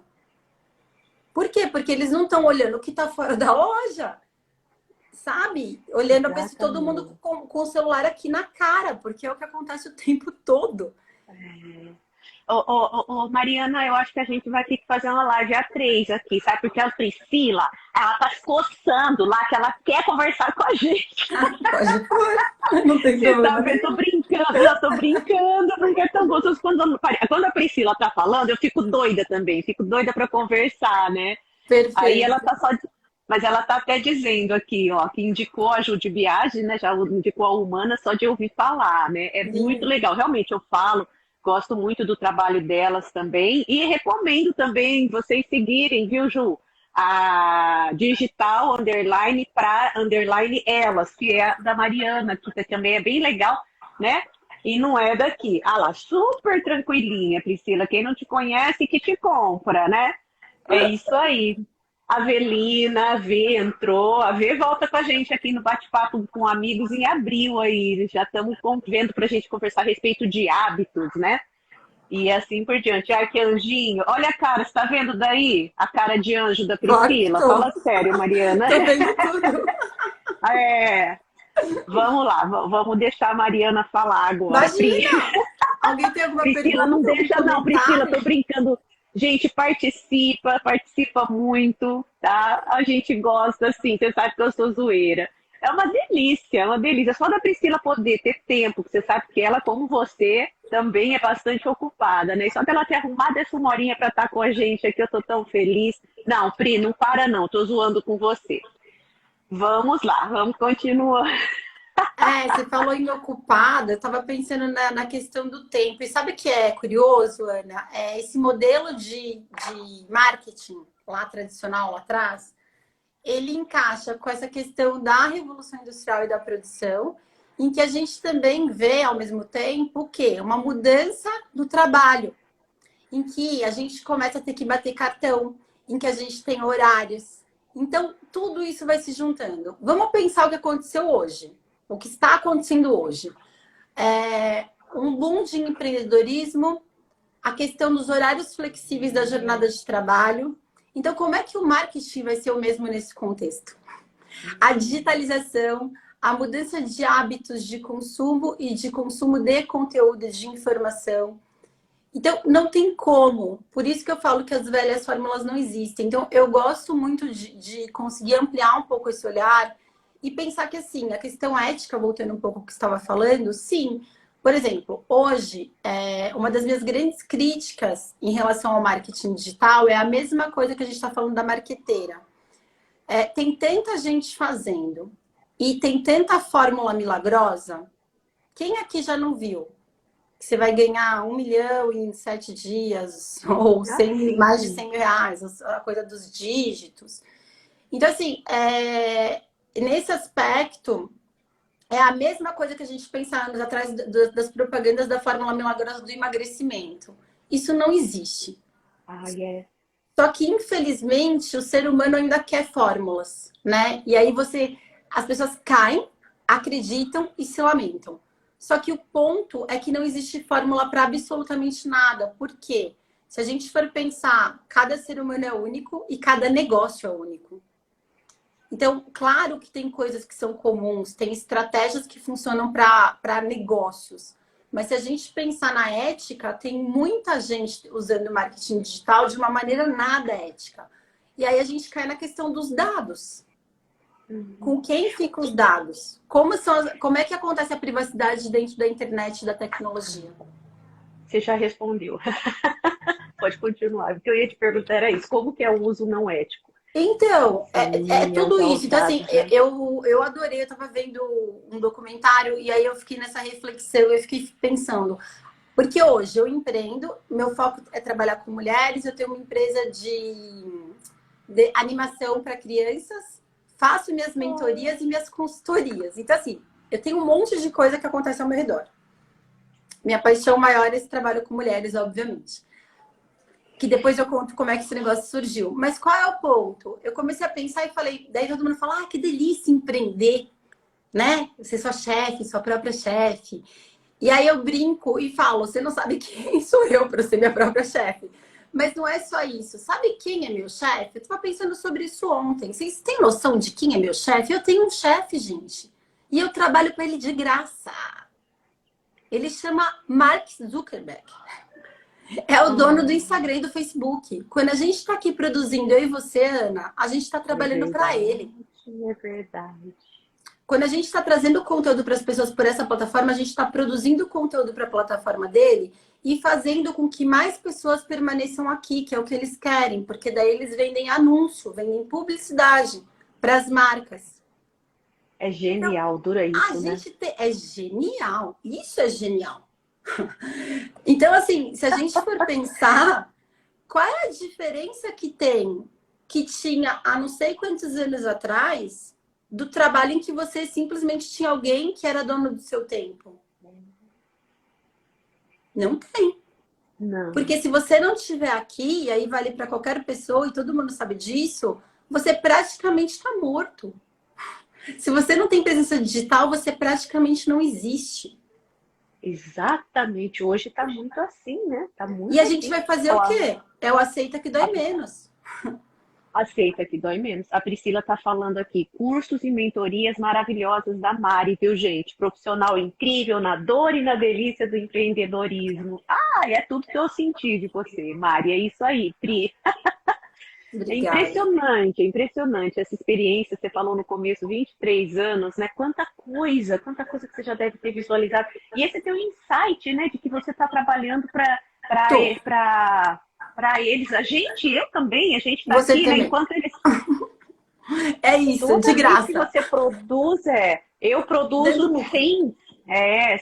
[SPEAKER 2] Por quê? Porque eles não estão olhando o que está fora da loja, sabe? Olhando a pessoa, todo mundo com o celular aqui na cara, porque é o que acontece o tempo todo.
[SPEAKER 3] Mariana, eu acho que a gente vai ter que fazer uma live a 3 aqui, sabe? Porque a Priscila, ela tá se coçando lá, que ela quer conversar com a gente.
[SPEAKER 2] Pode pôr. Não tem problema.
[SPEAKER 3] Eu tô brincando, porque é tão gostoso. Quando a Priscila tá falando, eu fico doida também, fico doida pra conversar, né?
[SPEAKER 2] Perfeito.
[SPEAKER 3] Aí ela tá só... Mas ela tá até dizendo aqui, ó, que indicou a Ju de Biagi, né? Já indicou a Humana só de ouvir falar, né? É muito legal. Realmente, eu falo... Gosto muito do trabalho delas também e recomendo também vocês seguirem, viu, Ju? A Digital Underline para Underline Elas, que é da Mariana, que também é bem legal, né? E não é daqui. Ah lá, super tranquilinha, Priscila. Quem não te conhece, que te compra, né? É isso aí. A Avelina, a V entrou. A V volta com a gente aqui no bate-papo com amigos em abril aí. Já estamos vendo para a gente conversar a respeito de hábitos, né? E assim por diante. Ai, que anjinho. Olha a cara, você tá vendo daí? A cara de anjo da Priscila? Fala sério, Mariana.
[SPEAKER 2] Tô vendo tudo.
[SPEAKER 3] Vamos lá, vamos deixar a Mariana falar agora.
[SPEAKER 2] Imagina! Alguém tem alguma
[SPEAKER 3] Priscila, não
[SPEAKER 2] pergunta, algum
[SPEAKER 3] deixa não, Priscila,
[SPEAKER 2] comentário?
[SPEAKER 3] tô brincando. Gente, participa muito, tá? A gente gosta, assim, você sabe que eu sou zoeira. É uma delícia, é uma delícia. Só da Priscila poder ter tempo, que você sabe que ela, como você, também é bastante ocupada, né? E só dela ter arrumado essa uma horinha pra estar com a gente aqui, eu tô tão feliz. Não, Pri, não para não, tô zoando com você. Vamos lá, vamos continuar.
[SPEAKER 2] Você falou em ocupada, eu estava pensando na questão do tempo. E sabe o que é curioso, Ana? Esse modelo de marketing lá tradicional, lá atrás, ele encaixa com essa questão da revolução industrial e da produção, em que a gente também vê, ao mesmo tempo, o quê? Uma mudança do trabalho, em que a gente começa a ter que bater cartão, em que a gente tem horários. Então, tudo isso vai se juntando. Vamos pensar o que aconteceu hoje, o que está acontecendo hoje. Um boom de empreendedorismo, a questão dos horários flexíveis da jornada de trabalho. Então, como é que o marketing vai ser o mesmo nesse contexto? A digitalização, a mudança de hábitos de consumo e de consumo de conteúdo, de informação. Então, não tem como. Por isso que eu falo que as velhas fórmulas não existem. Então, eu gosto muito de conseguir ampliar um pouco esse olhar e pensar que, assim, a questão ética, voltando um pouco ao que você estava falando, sim. Por exemplo, hoje, uma das minhas grandes críticas em relação ao marketing digital é a mesma coisa que a gente está falando da marqueteira. Tem tanta gente fazendo e tem tanta fórmula milagrosa. Quem aqui já não viu? Que você vai ganhar 1 milhão em 7 dias, ou mais de 100 mil reais, a coisa dos dígitos. Então, assim, nesse aspecto, é a mesma coisa que a gente pensa anos atrás das propagandas da fórmula milagrosa do emagrecimento. Isso não existe. Só que, infelizmente, o ser humano ainda quer fórmulas, né? E aí as pessoas caem, acreditam e se lamentam. Só que o ponto é que não existe fórmula para absolutamente nada. Por quê? Se a gente for pensar, cada ser humano é único e cada negócio é único. Então, claro que tem coisas que são comuns, tem estratégias que funcionam para negócios. Mas se a gente pensar na ética, tem muita gente usando marketing digital de uma maneira nada ética. E aí a gente cai na questão dos dados. Com quem ficam os dados? Como é que acontece a privacidade dentro da internet e da tecnologia?
[SPEAKER 3] Você já respondeu. Pode continuar. O que eu ia te perguntar era isso. Como que é o uso não ético?
[SPEAKER 2] Então, é tudo isso. Então, assim,
[SPEAKER 3] Né?
[SPEAKER 2] eu adorei. Eu estava vendo um documentário e aí eu fiquei nessa reflexão, eu fiquei pensando. Porque hoje eu empreendo, meu foco é trabalhar com mulheres, eu tenho uma empresa de animação para crianças, faço minhas mentorias e minhas consultorias. Então, assim, eu tenho um monte de coisa que acontece ao meu redor. Minha paixão maior é esse trabalho com mulheres, obviamente. Que depois eu conto como é que esse negócio surgiu. Mas qual é o ponto? Eu comecei a pensar e falei, daí todo mundo fala, que delícia empreender, né? Ser sua chefe, sua própria chefe. E aí eu brinco e falo, você não sabe quem sou eu para ser minha própria chefe. Mas não é só isso. Sabe quem é meu chefe? Eu estava pensando sobre isso ontem. Vocês têm noção de quem é meu chefe? Eu tenho um chefe, gente. E eu trabalho com ele de graça. Ele chama Mark Zuckerberg. É o dono do Instagram e do Facebook. Quando a gente está aqui produzindo, eu e você, Ana, a gente está trabalhando para ele.
[SPEAKER 3] É verdade.
[SPEAKER 2] Quando a gente está trazendo conteúdo para as pessoas por essa plataforma, a gente está produzindo conteúdo para a plataforma dele e fazendo com que mais pessoas permaneçam aqui, que é o que eles querem, porque daí eles vendem anúncio, vendem publicidade para as marcas.
[SPEAKER 3] É genial, dura isso, né?
[SPEAKER 2] É genial, isso é genial. Então, assim, se a gente for pensar, qual é a diferença que tem, que tinha há não sei quantos anos atrás, do trabalho em que você simplesmente tinha alguém que era dono do seu tempo? Não tem.
[SPEAKER 3] Não.
[SPEAKER 2] Porque se você não estiver aqui, e aí vale para qualquer pessoa, e todo mundo sabe disso, você praticamente está morto. Se você não tem presença digital, você praticamente não existe.
[SPEAKER 3] Exatamente. Hoje está muito assim, né? Tá muito
[SPEAKER 2] e a
[SPEAKER 3] assim.
[SPEAKER 2] gente vai fazer o quê? É o aceita que dói menos.
[SPEAKER 3] Aceita que dói menos. A Priscila tá falando aqui, cursos e mentorias maravilhosas da Mari, viu, gente? Profissional incrível, na dor e na delícia do empreendedorismo. Ah, é tudo que eu senti de você, Mari. É isso aí, Pri.
[SPEAKER 2] Obrigada.
[SPEAKER 3] É impressionante essa experiência. Você falou no começo, 23 anos, né? Quanta coisa que você já deve ter visualizado. E esse teu insight, né, de que você está trabalhando
[SPEAKER 2] Tô.
[SPEAKER 3] para eles. Eu também, a gente está
[SPEAKER 2] Você
[SPEAKER 3] aqui, né?
[SPEAKER 2] também.
[SPEAKER 3] Enquanto eles.
[SPEAKER 2] É isso, de
[SPEAKER 3] Toda vez que
[SPEAKER 2] graça.
[SPEAKER 3] você produz, eu
[SPEAKER 2] Dando
[SPEAKER 3] produzo
[SPEAKER 2] lucro.
[SPEAKER 3] 100.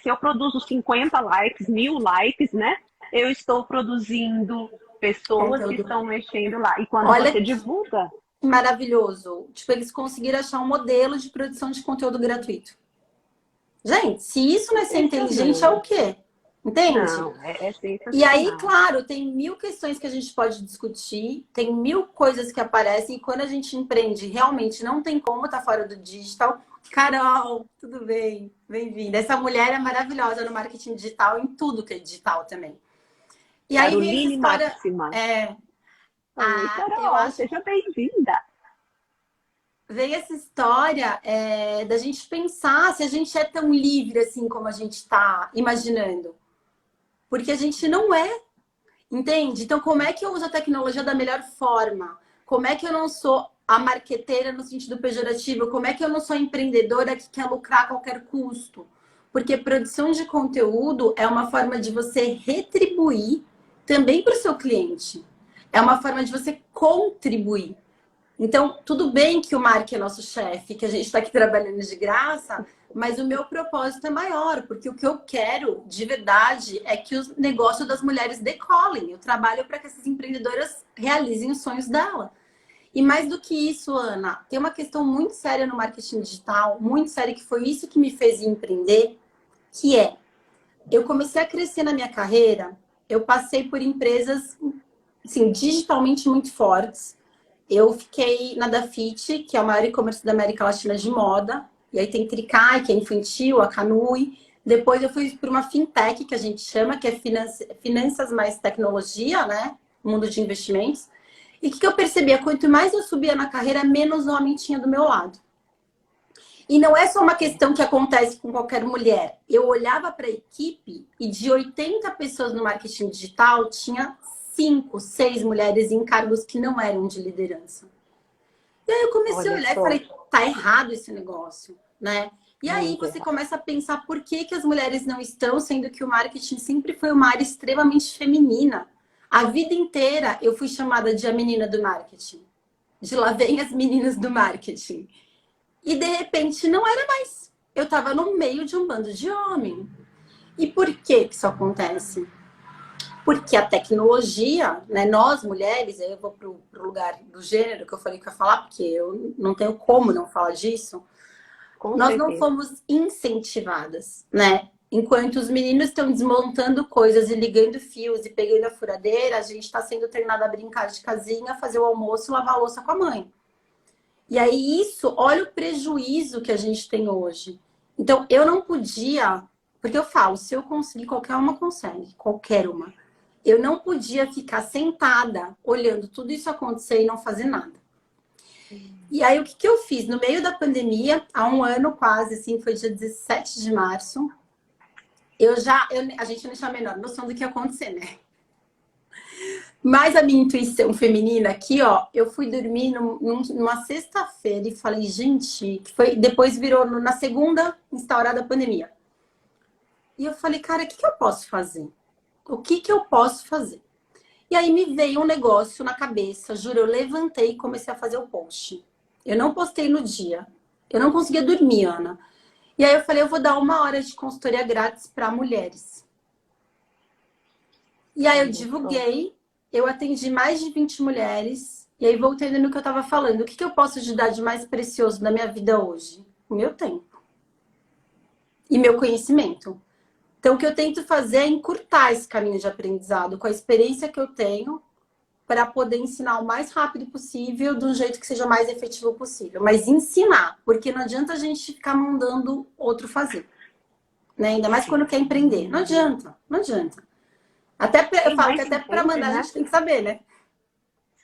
[SPEAKER 3] Se eu produzo 50 likes, 1.000 likes, né? Eu estou produzindo pessoas que
[SPEAKER 2] Conteúdo.
[SPEAKER 3] estão mexendo lá. E quando
[SPEAKER 2] Olha
[SPEAKER 3] você
[SPEAKER 2] que
[SPEAKER 3] divulga,
[SPEAKER 2] maravilhoso. Tipo, eles conseguiram achar um modelo de produção de conteúdo gratuito. Gente, se isso não é ser inteligente, é o
[SPEAKER 3] impressionante.
[SPEAKER 2] quê? Entende?
[SPEAKER 3] Não, é
[SPEAKER 2] E aí,
[SPEAKER 3] sensacional.
[SPEAKER 2] claro, tem mil questões que a gente pode discutir, tem mil coisas que aparecem, e quando a gente empreende, realmente não tem como estar fora do digital. Carol, tudo bem? Bem-vinda. Essa mulher é maravilhosa no marketing digital, em tudo que é digital também. E aí vem essa
[SPEAKER 3] Caroline
[SPEAKER 2] história.
[SPEAKER 3] Máxima.
[SPEAKER 2] É,
[SPEAKER 3] Oi,
[SPEAKER 2] eu
[SPEAKER 3] Carol,
[SPEAKER 2] acho
[SPEAKER 3] seja bem-vinda.
[SPEAKER 2] vem essa história da gente pensar se a gente é tão livre assim como a gente está imaginando. Porque a gente não é, entende? Então, como é que eu uso a tecnologia da melhor forma? Como é que eu não sou a marqueteira no sentido pejorativo? Como é que eu não sou a empreendedora que quer lucrar a qualquer custo? Porque produção de conteúdo é uma forma de você retribuir também para o seu cliente. É uma forma de você contribuir. Então, tudo bem que o Mark é nosso chefe, que a gente está aqui trabalhando de graça, mas o meu propósito é maior, porque o que eu quero de verdade é que o negócio das mulheres decolem. Eu trabalho para que essas empreendedoras realizem os sonhos dela. E mais do que isso, Ana, tem uma questão muito séria no marketing digital, muito séria, que foi isso que me fez empreender, que é, eu comecei a crescer na minha carreira, eu passei por empresas, assim, digitalmente muito fortes. Eu fiquei na Dafit, que é o maior e-commerce da América Latina de moda. E aí tem Tricai, que é infantil, a Canui. Depois eu fui para uma fintech, que a gente chama, que é finanças mais tecnologia, né? Mundo de investimentos. E o que eu percebia? Quanto mais eu subia na carreira, menos homem tinha do meu lado. E não é só uma questão que acontece com qualquer mulher. Eu olhava para a equipe e de 80 pessoas no marketing digital, tinha 5, 6 mulheres em cargos que não eram de liderança. E aí eu comecei a
[SPEAKER 3] Olha
[SPEAKER 2] olhar e
[SPEAKER 3] só,
[SPEAKER 2] falei, tá errado esse negócio, né? E aí
[SPEAKER 3] muito
[SPEAKER 2] você
[SPEAKER 3] errado.
[SPEAKER 2] começa a pensar por que, que as mulheres não estão, sendo que o marketing sempre foi uma área extremamente feminina. A vida inteira eu fui chamada de a menina do marketing. De lá vem as meninas do marketing. E de repente não era mais. Eu estava no meio de um bando de homem. E por que que isso acontece? Porque a tecnologia, né, nós mulheres, aí eu vou para o lugar do gênero que eu falei que eu ia falar, porque eu não tenho como não falar disso,
[SPEAKER 3] Com
[SPEAKER 2] nós não
[SPEAKER 3] certeza.
[SPEAKER 2] fomos incentivadas, né? Enquanto os meninos estão desmontando coisas e ligando fios e pegando a furadeira, a gente está sendo treinada a brincar de casinha, fazer o almoço e lavar a louça com a mãe. E aí isso, olha o prejuízo que a gente tem hoje. Então, eu não podia, porque eu falo, se eu conseguir, qualquer uma consegue, qualquer uma. Eu não podia ficar sentada olhando tudo isso acontecer e não fazer nada. E aí, o que eu fiz? No meio da pandemia, há um ano quase, assim, foi dia 17 de março, a gente não tinha a menor noção do que ia acontecer, né? Mas a minha intuição feminina aqui, ó, eu fui dormir numa sexta-feira e falei, gente, que foi, depois virou na segunda instaurada a pandemia. E eu falei, cara, o que eu posso fazer? O que eu posso fazer? E aí me veio um negócio na cabeça, juro, eu levantei e comecei a fazer o post. Eu não postei no dia. Eu não conseguia dormir, Ana. E aí eu falei, eu vou dar 1 hora de consultoria grátis para mulheres. E aí eu
[SPEAKER 3] Olha só.
[SPEAKER 2] divulguei, eu atendi mais de 20 mulheres, e aí voltando no que eu estava falando, o que eu posso te dar de mais precioso na minha vida hoje? O meu tempo. E meu conhecimento. Então, o que eu tento fazer é encurtar esse caminho de aprendizado com a experiência que eu tenho para poder ensinar o mais rápido possível, de um jeito que seja mais efetivo possível. Mas ensinar, porque não adianta a gente ficar mandando outro fazer. Né? Ainda mais quando quer empreender. Não adianta, não adianta. Até eu
[SPEAKER 3] E
[SPEAKER 2] falo que
[SPEAKER 3] mais
[SPEAKER 2] até para
[SPEAKER 3] importante,
[SPEAKER 2] mandar a
[SPEAKER 3] né?
[SPEAKER 2] gente tem que saber, né?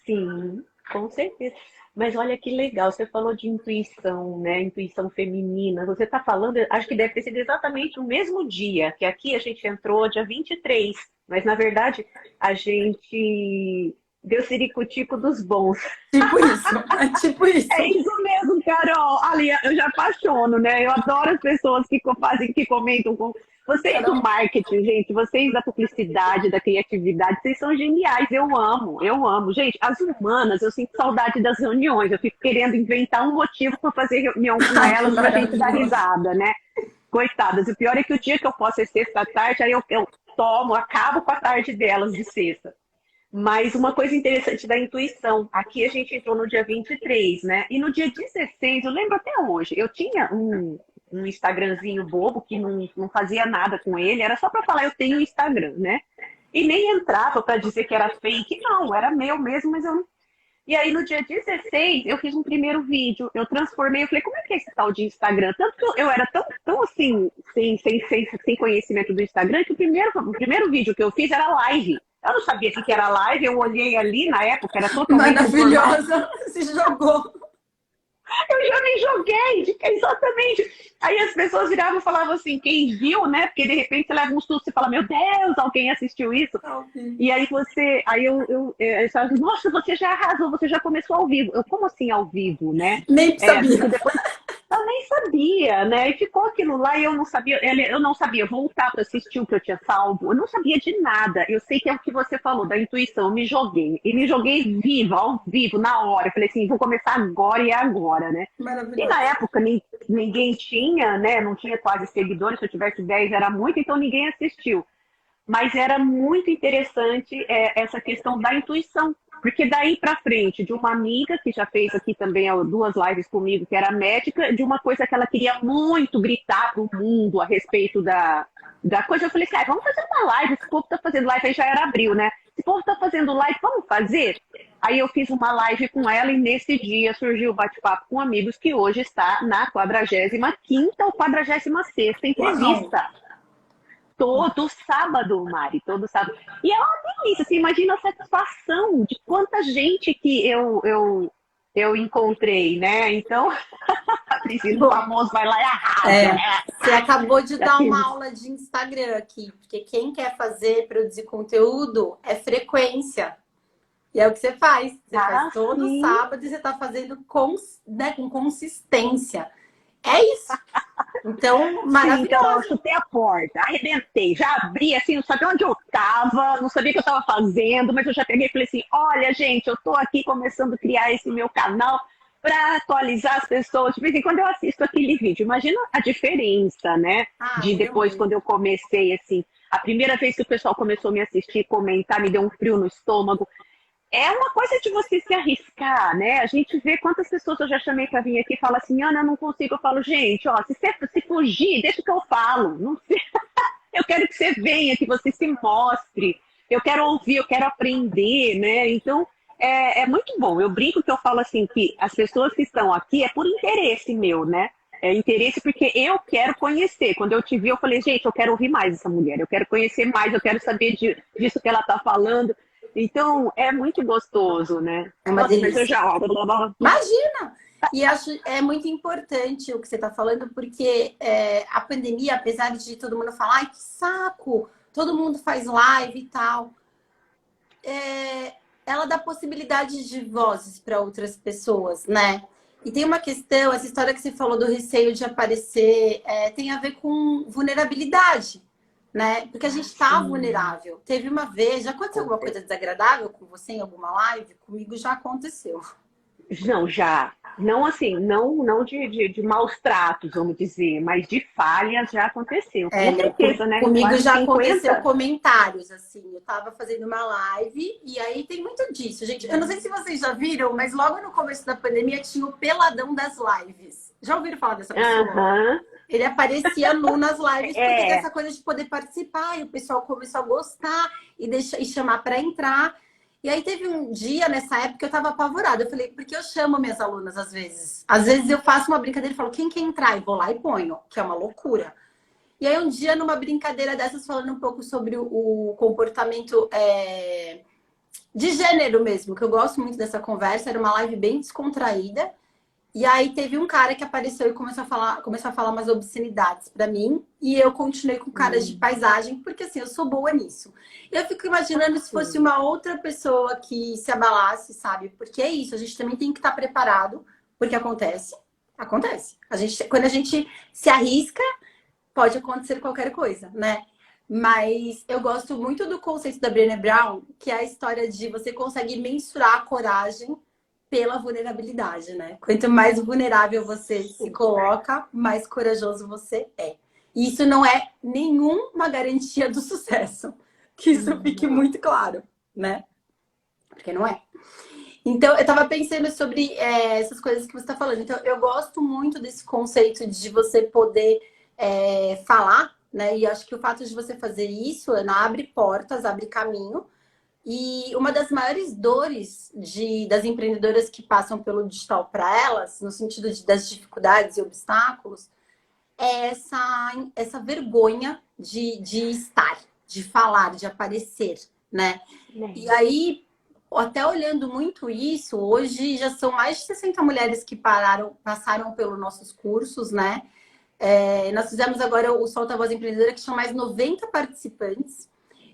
[SPEAKER 3] Sim. Com certeza. Mas olha que legal, você falou de intuição, né? Intuição feminina. Você está falando, acho que deve ter sido exatamente o mesmo dia, que aqui a gente entrou dia 23, mas na verdade a gente deu ciricutico dos bons.
[SPEAKER 2] Tipo isso, é tipo isso.
[SPEAKER 3] É isso mesmo, Carol. Ali, eu já apaixono, né? Eu adoro as pessoas que fazem, que comentam com. Vocês do marketing, gente, vocês da publicidade, da criatividade, vocês são geniais. Eu amo, eu amo. Gente, as humanas, eu sinto saudade das reuniões. Eu fico querendo inventar um motivo para fazer reunião com
[SPEAKER 2] Ai, que
[SPEAKER 3] elas para a gente dar
[SPEAKER 2] maravilhoso.
[SPEAKER 3] risada, né? Coitadas. O pior é que o dia que eu posso é sexta à tarde, aí eu tomo, acabo com a tarde delas de sexta. Mas uma coisa interessante da intuição, aqui a gente entrou no dia 23, né? E no dia 16, eu lembro até hoje, eu tinha um Instagramzinho bobo que não fazia nada com ele, era só para falar eu tenho Instagram, né? E nem entrava para dizer que era fake, não, era meu mesmo, mas eu não. E aí no dia 16 eu fiz um primeiro vídeo, eu transformei, eu falei, como é que é esse tal de Instagram? Tanto que eu era tão assim, sem conhecimento do Instagram, que o primeiro vídeo que eu fiz era live. Eu não sabia o que era live, eu olhei ali na época, era totalmente informal.
[SPEAKER 2] Maravilhosa, se jogou.
[SPEAKER 3] Eu já me joguei, exatamente. Aí as pessoas viravam e falavam assim, quem viu, né? Porque de repente você leva um susto e fala, meu Deus, alguém assistiu isso? E aí eu falava, nossa, você já arrasou, você já começou ao vivo. Eu, como assim ao vivo, né?
[SPEAKER 2] Nem sabia.
[SPEAKER 3] Porque depois eu nem sabia, né? E ficou aquilo lá e eu não sabia voltar para assistir o que eu tinha salvo. Eu não sabia de nada. Eu sei que é o que você falou, da intuição. Eu me joguei. E me joguei viva, ao vivo, na hora. Eu falei assim, vou começar agora e é agora, né? E
[SPEAKER 2] Maravilhoso.
[SPEAKER 3] na época ninguém tinha, né? Não tinha quase seguidores. Se eu tivesse 10 era muito, então ninguém assistiu. Mas era muito interessante essa questão da intuição. Porque daí para frente, de uma amiga que já fez aqui também 2 lives comigo, que era médica, de uma coisa que ela queria muito gritar para o mundo a respeito da coisa, eu falei assim, vamos fazer uma live, esse povo está fazendo live, aí já era abril, né? Esse povo está fazendo live, vamos fazer? Aí eu fiz uma live com ela e nesse dia surgiu o bate-papo com amigos que hoje está na 45ª ou 46ª
[SPEAKER 2] Uau.
[SPEAKER 3] entrevista. Todo sábado, Mari, todo sábado. E é uma delícia, você imagina a satisfação de quanta gente que eu encontrei, né? Então, a Priscila, o famoso vai lá e arrasa, né?
[SPEAKER 2] Você acabou de dar
[SPEAKER 3] Daqueles.
[SPEAKER 2] uma aula de Instagram aqui, porque quem quer produzir conteúdo é frequência. E é o que você faz. Você faz todo
[SPEAKER 3] Sim.
[SPEAKER 2] sábado e você está fazendo com consistência. É isso. Então,
[SPEAKER 3] Sim, então
[SPEAKER 2] maravilhoso.
[SPEAKER 3] eu chutei a porta, arrebentei, já abri assim, não sabia onde eu tava, não sabia o que eu tava fazendo, mas eu já peguei e falei assim, olha gente, eu tô aqui começando a criar esse meu canal para atualizar as pessoas. De vez em quando eu assisto aquele vídeo, imagina a diferença, né? De depois, quando eu comecei assim, a primeira vez que o pessoal começou a me assistir, comentar, me deu um frio no estômago. É uma coisa de você se arriscar, né? A gente vê quantas pessoas eu já chamei para vir aqui e fala assim, Ana, eu não consigo. Eu falo, gente, ó, se fugir, deixa que eu falo. Não sei. Eu quero que você venha, que você se mostre. Eu quero ouvir, eu quero aprender, né? Então, é muito bom. Eu brinco que eu falo assim, que as pessoas que estão aqui é por interesse meu, né? É interesse porque eu quero conhecer. Quando eu te vi, eu falei, gente, eu quero ouvir mais essa mulher. Eu quero conhecer mais, eu quero saber disso que ela está falando. Então, é muito gostoso, né?
[SPEAKER 2] É uma delícia.
[SPEAKER 3] Mas eu já...
[SPEAKER 2] Imagina! E acho muito importante o que você está falando, porque a pandemia, apesar de todo mundo falar, ai, que saco, todo mundo faz live e tal, ela dá possibilidade de vozes para outras pessoas, né? E tem uma questão, essa história que você falou do receio de aparecer, tem a ver com vulnerabilidade. Né? Porque a gente está vulnerável. Teve uma vez, já aconteceu alguma coisa desagradável com você em alguma live? Comigo já aconteceu.
[SPEAKER 3] Não, já. Não assim, não de maus tratos, vamos dizer, mas de falhas já aconteceu. Com certeza, né?
[SPEAKER 2] Comigo
[SPEAKER 3] Quase
[SPEAKER 2] já
[SPEAKER 3] 50.
[SPEAKER 2] aconteceu comentários, assim. Eu tava fazendo uma live e aí tem muito disso, gente. Eu não sei se vocês já viram, mas logo no começo da pandemia tinha o peladão das lives. Já ouviram falar dessa pessoa? Ele aparecia nas lives porque tem essa coisa de poder participar e o pessoal começou a gostar e chamar para entrar. E aí teve um dia nessa época que eu tava apavorada. Eu falei, porque eu chamo minhas alunas às vezes. Às vezes eu faço uma brincadeira e falo, quem quer entrar? E vou lá e ponho, que é uma loucura. E aí um dia, numa brincadeira dessas, falando um pouco sobre o comportamento de gênero mesmo, que eu gosto muito dessa conversa. Era uma live bem descontraída. E aí teve um cara que apareceu e começou a falar umas obscenidades pra mim. E eu continuei com caras de paisagem, porque assim, eu sou boa nisso. E eu fico imaginando se fosse uma outra pessoa que se abalasse, sabe? Porque é isso, a gente também tem que estar preparado, porque acontece. Acontece. Quando a gente se arrisca, pode acontecer qualquer coisa, né? Mas eu gosto muito do conceito da Brené Brown, que é a história de você conseguir mensurar a coragem pela vulnerabilidade, né? Quanto mais vulnerável você se coloca, mais corajoso você é. E isso não é nenhuma garantia do sucesso. Que isso fique muito claro, né? Porque não é. Então, eu tava pensando sobre essas coisas que você tá falando. Então, eu gosto muito desse conceito de você poder falar, né? E acho que o fato de você fazer isso, Ana, abre portas, abre caminho. E uma das maiores dores das empreendedoras que passam pelo digital para elas, no sentido das dificuldades e obstáculos, é essa vergonha de estar, de falar, de aparecer, né? E aí, até olhando muito isso, hoje já são mais de 60 mulheres que passaram pelos nossos cursos, né? Nós fizemos agora o Solta a Voz Empreendedora, que são mais 90 participantes.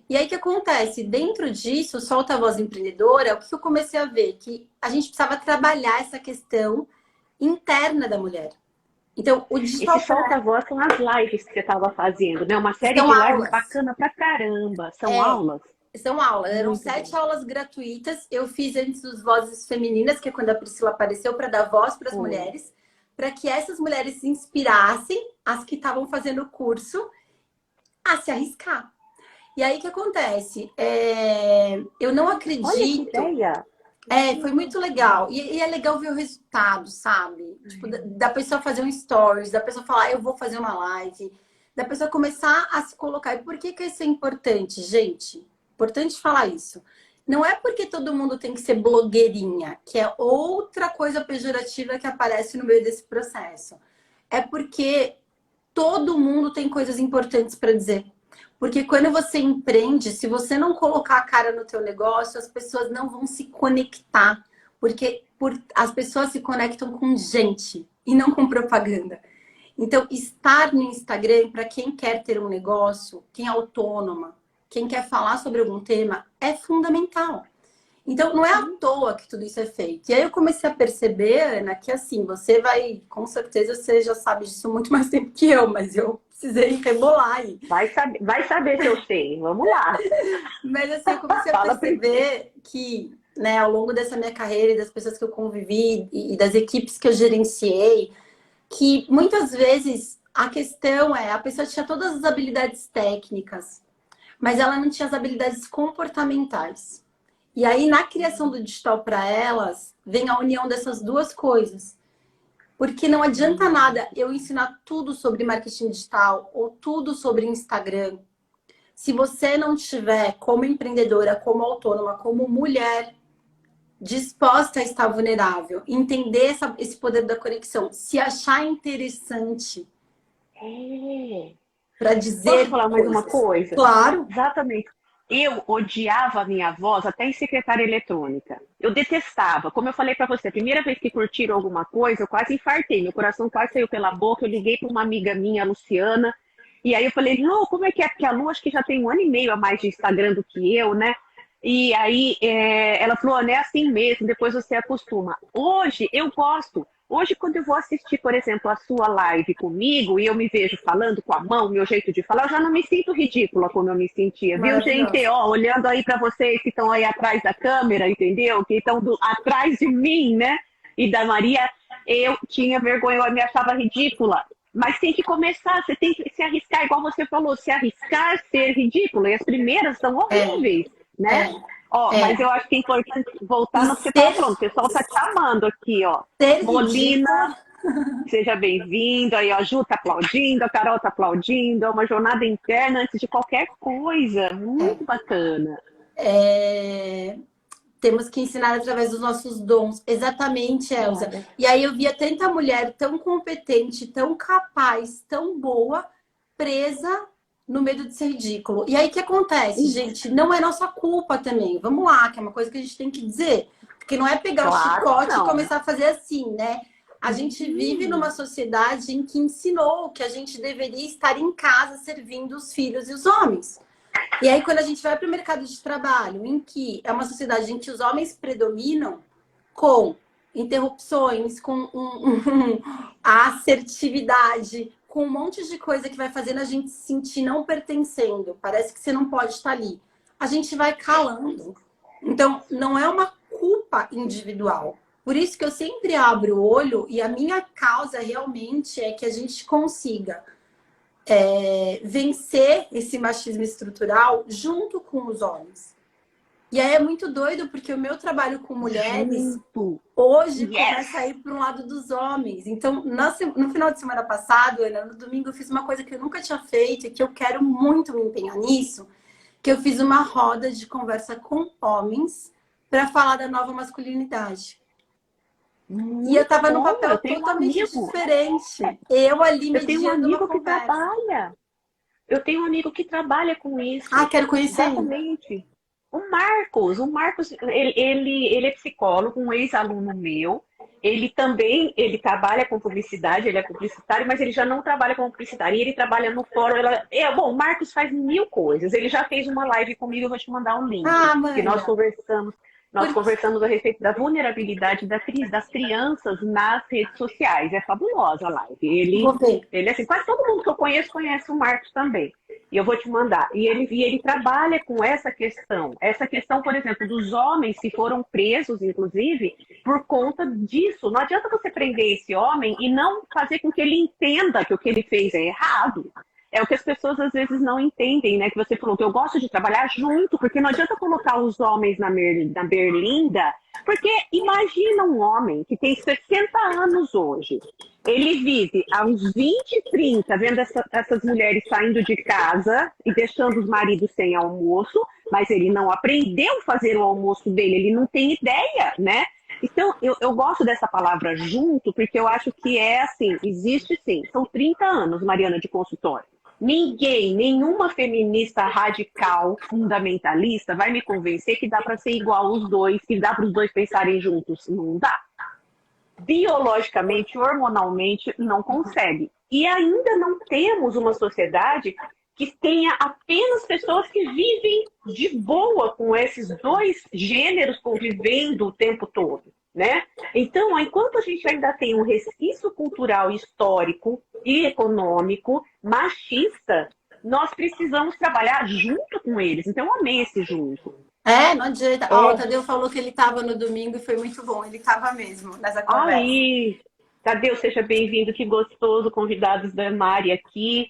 [SPEAKER 2] E aí, o que acontece? Dentro disso, o Solta a Voz Empreendedora, o que eu comecei a ver? Que a gente precisava trabalhar essa questão interna da mulher. Então, o digital...
[SPEAKER 3] Esse Solta a Voz são as lives que você estava fazendo, né? Uma série
[SPEAKER 2] São
[SPEAKER 3] de lives
[SPEAKER 2] aulas.
[SPEAKER 3] bacana pra caramba. São aulas?
[SPEAKER 2] São aulas. Eram
[SPEAKER 3] Muito
[SPEAKER 2] 7
[SPEAKER 3] bom.
[SPEAKER 2] aulas gratuitas. Eu fiz antes os Vozes Femininas, que é quando a Priscila apareceu, para dar voz para as mulheres, para que essas mulheres se inspirassem, as que estavam fazendo o curso, a se arriscar. E aí, o que acontece? Eu não acredito...
[SPEAKER 3] Olha que ideia!
[SPEAKER 2] Foi muito legal. E é legal ver o resultado, sabe? Tipo, da pessoa fazer um stories, da pessoa falar, eu vou fazer uma live, da pessoa começar a se colocar. E por que isso é importante, gente? Importante falar isso. Não é porque todo mundo tem que ser blogueirinha, que é outra coisa pejorativa que aparece no meio desse processo. É porque todo mundo tem coisas importantes para dizer. Porque quando você empreende, se você não colocar a cara no teu negócio, as pessoas não vão se conectar. Porque as pessoas se conectam com gente e não com propaganda. Então, estar no Instagram, para quem quer ter um negócio, quem é autônoma, quem quer falar sobre algum tema, é fundamental. Então, não é à toa que tudo isso é feito. E aí eu comecei a perceber, Ana, que assim, você vai, com certeza você já sabe disso muito mais tempo que eu, mas eu precisei rebolar aí.
[SPEAKER 3] Vai saber se eu sei. Vamos lá.
[SPEAKER 2] Mas assim, eu comecei a perceber que, né, ao longo dessa minha carreira e das pessoas que eu convivi e das equipes que eu gerenciei, que muitas vezes a questão a pessoa tinha todas as habilidades técnicas, mas ela não tinha as habilidades comportamentais. E aí, na criação do digital para elas, vem a união dessas duas coisas. Porque não adianta nada eu ensinar tudo sobre marketing digital ou tudo sobre Instagram. Se você não tiver, como empreendedora, como autônoma, como mulher, disposta a estar vulnerável, entender esse poder da conexão, se achar interessante para dizer.
[SPEAKER 3] Posso falar mais uma coisa?
[SPEAKER 2] Claro.
[SPEAKER 3] Exatamente. Eu odiava a minha voz até em secretária eletrônica. Eu detestava. Como eu falei para você, a primeira vez que curtiram alguma coisa, eu quase infartei. Meu coração quase saiu pela boca. Eu liguei para uma amiga minha, a Luciana. E aí eu falei, Lu, como é que é? Porque a Lu acho que já tem 1 ano e meio a mais de Instagram do que eu, né? E aí ela falou, é assim mesmo, depois você acostuma. Hoje eu gosto. Hoje, quando eu vou assistir, por exemplo, a sua live comigo e eu me vejo falando com a mão, meu jeito de falar, eu já não me sinto ridícula como eu me sentia. Viu, gente? Ó, olhando aí para vocês que estão aí atrás da câmera, entendeu? Que estão atrás de mim, né? E da Maria, eu tinha vergonha, eu me achava ridícula. Mas tem que começar, você tem que se arriscar, igual você falou, se arriscar, ser ridículo. E as primeiras são horríveis, né? Mas eu acho que é importante voltar no que você estava falando. O pessoal está te amando aqui, ó. Molina, seja bem-vindo. Aí, ó, a Ju tá aplaudindo, a Carol tá aplaudindo. É uma jornada interna antes de qualquer coisa. Muito bacana.
[SPEAKER 2] Temos que ensinar através dos nossos dons. Exatamente, Elza. E aí eu via tanta mulher tão competente, tão capaz, tão boa, presa no medo de ser ridículo. E aí o que acontece, gente? Não é nossa culpa também. Vamos lá, que é uma coisa que a gente tem que dizer. Porque não é pegar o
[SPEAKER 3] Claro que
[SPEAKER 2] chicote e
[SPEAKER 3] não.
[SPEAKER 2] começar a fazer assim, né? A gente vive numa sociedade em que ensinou que a gente deveria estar em casa servindo os filhos e os homens. E aí, quando a gente vai para o mercado de trabalho, em que é uma sociedade em que os homens predominam, com interrupções, com a assertividade, com um monte de coisa que vai fazendo a gente se sentir não pertencendo. Parece que você não pode estar ali. A gente vai calando. Então, não é uma culpa individual. Por isso que eu sempre abro o olho e a minha causa realmente é que a gente consiga vencer esse machismo estrutural junto com os homens. E aí é muito doido, porque o meu trabalho com mulheres hoje começa a ir para um lado dos homens. Então, no final de semana passado, Ana, no domingo, eu fiz uma coisa que eu nunca tinha feito e que eu quero muito me empenhar nisso, que eu fiz uma roda de conversa com homens para falar da nova masculinidade. E eu estava num papel totalmente diferente. Eu ali mediando uma conversa.
[SPEAKER 3] Eu tenho um amigo que trabalha com isso.
[SPEAKER 2] Ah, quero conhecer.
[SPEAKER 3] Exatamente. O Marcos, ele é psicólogo, um ex-aluno meu. Ele trabalha com publicidade, ele é publicitário, mas ele já não trabalha com publicidade. E ele trabalha no fórum. Bom, o Marcos faz 1000 coisas. Ele já fez uma live comigo, eu vou te mandar um link. Que nós conversamos a respeito da vulnerabilidade das crianças nas redes sociais. É fabulosa a live. Ele assim, quase todo mundo que eu conheço conhece o Marcos também. E eu vou te mandar. E ele trabalha com essa questão. Essa questão, por exemplo, dos homens que foram presos, inclusive, por conta disso. Não adianta você prender esse homem e não fazer com que ele entenda que o que ele fez é errado. É o que as pessoas às vezes não entendem, né? Que você falou que eu gosto de trabalhar junto, porque não adianta colocar os homens na berlinda, porque imagina um homem que tem 60 anos hoje. Ele vive há uns 20, 30, vendo essas mulheres saindo de casa e deixando os maridos sem almoço, mas ele não aprendeu a fazer o almoço dele, ele não tem ideia, né? Então, eu gosto dessa palavra junto, porque eu acho que é assim, existe sim. São 30 anos, Mariana, de consultório. Nenhuma feminista radical, fundamentalista, vai me convencer que dá para ser igual os dois, que dá para os dois pensarem juntos. Não dá. Biologicamente, hormonalmente, não consegue. E ainda não temos uma sociedade que tenha apenas pessoas que vivem de boa com esses dois gêneros convivendo o tempo todo, né? Então, enquanto a gente ainda tem um resquício cultural, histórico e econômico machista, nós precisamos trabalhar junto com eles. Então, eu amei esse junto.
[SPEAKER 2] Não adianta. O Tadeu falou que ele estava no domingo e foi muito bom. Ele estava mesmo nessa conversa.
[SPEAKER 3] Aí, Tadeu, seja bem-vindo. Que gostoso. Convidados da Mari aqui.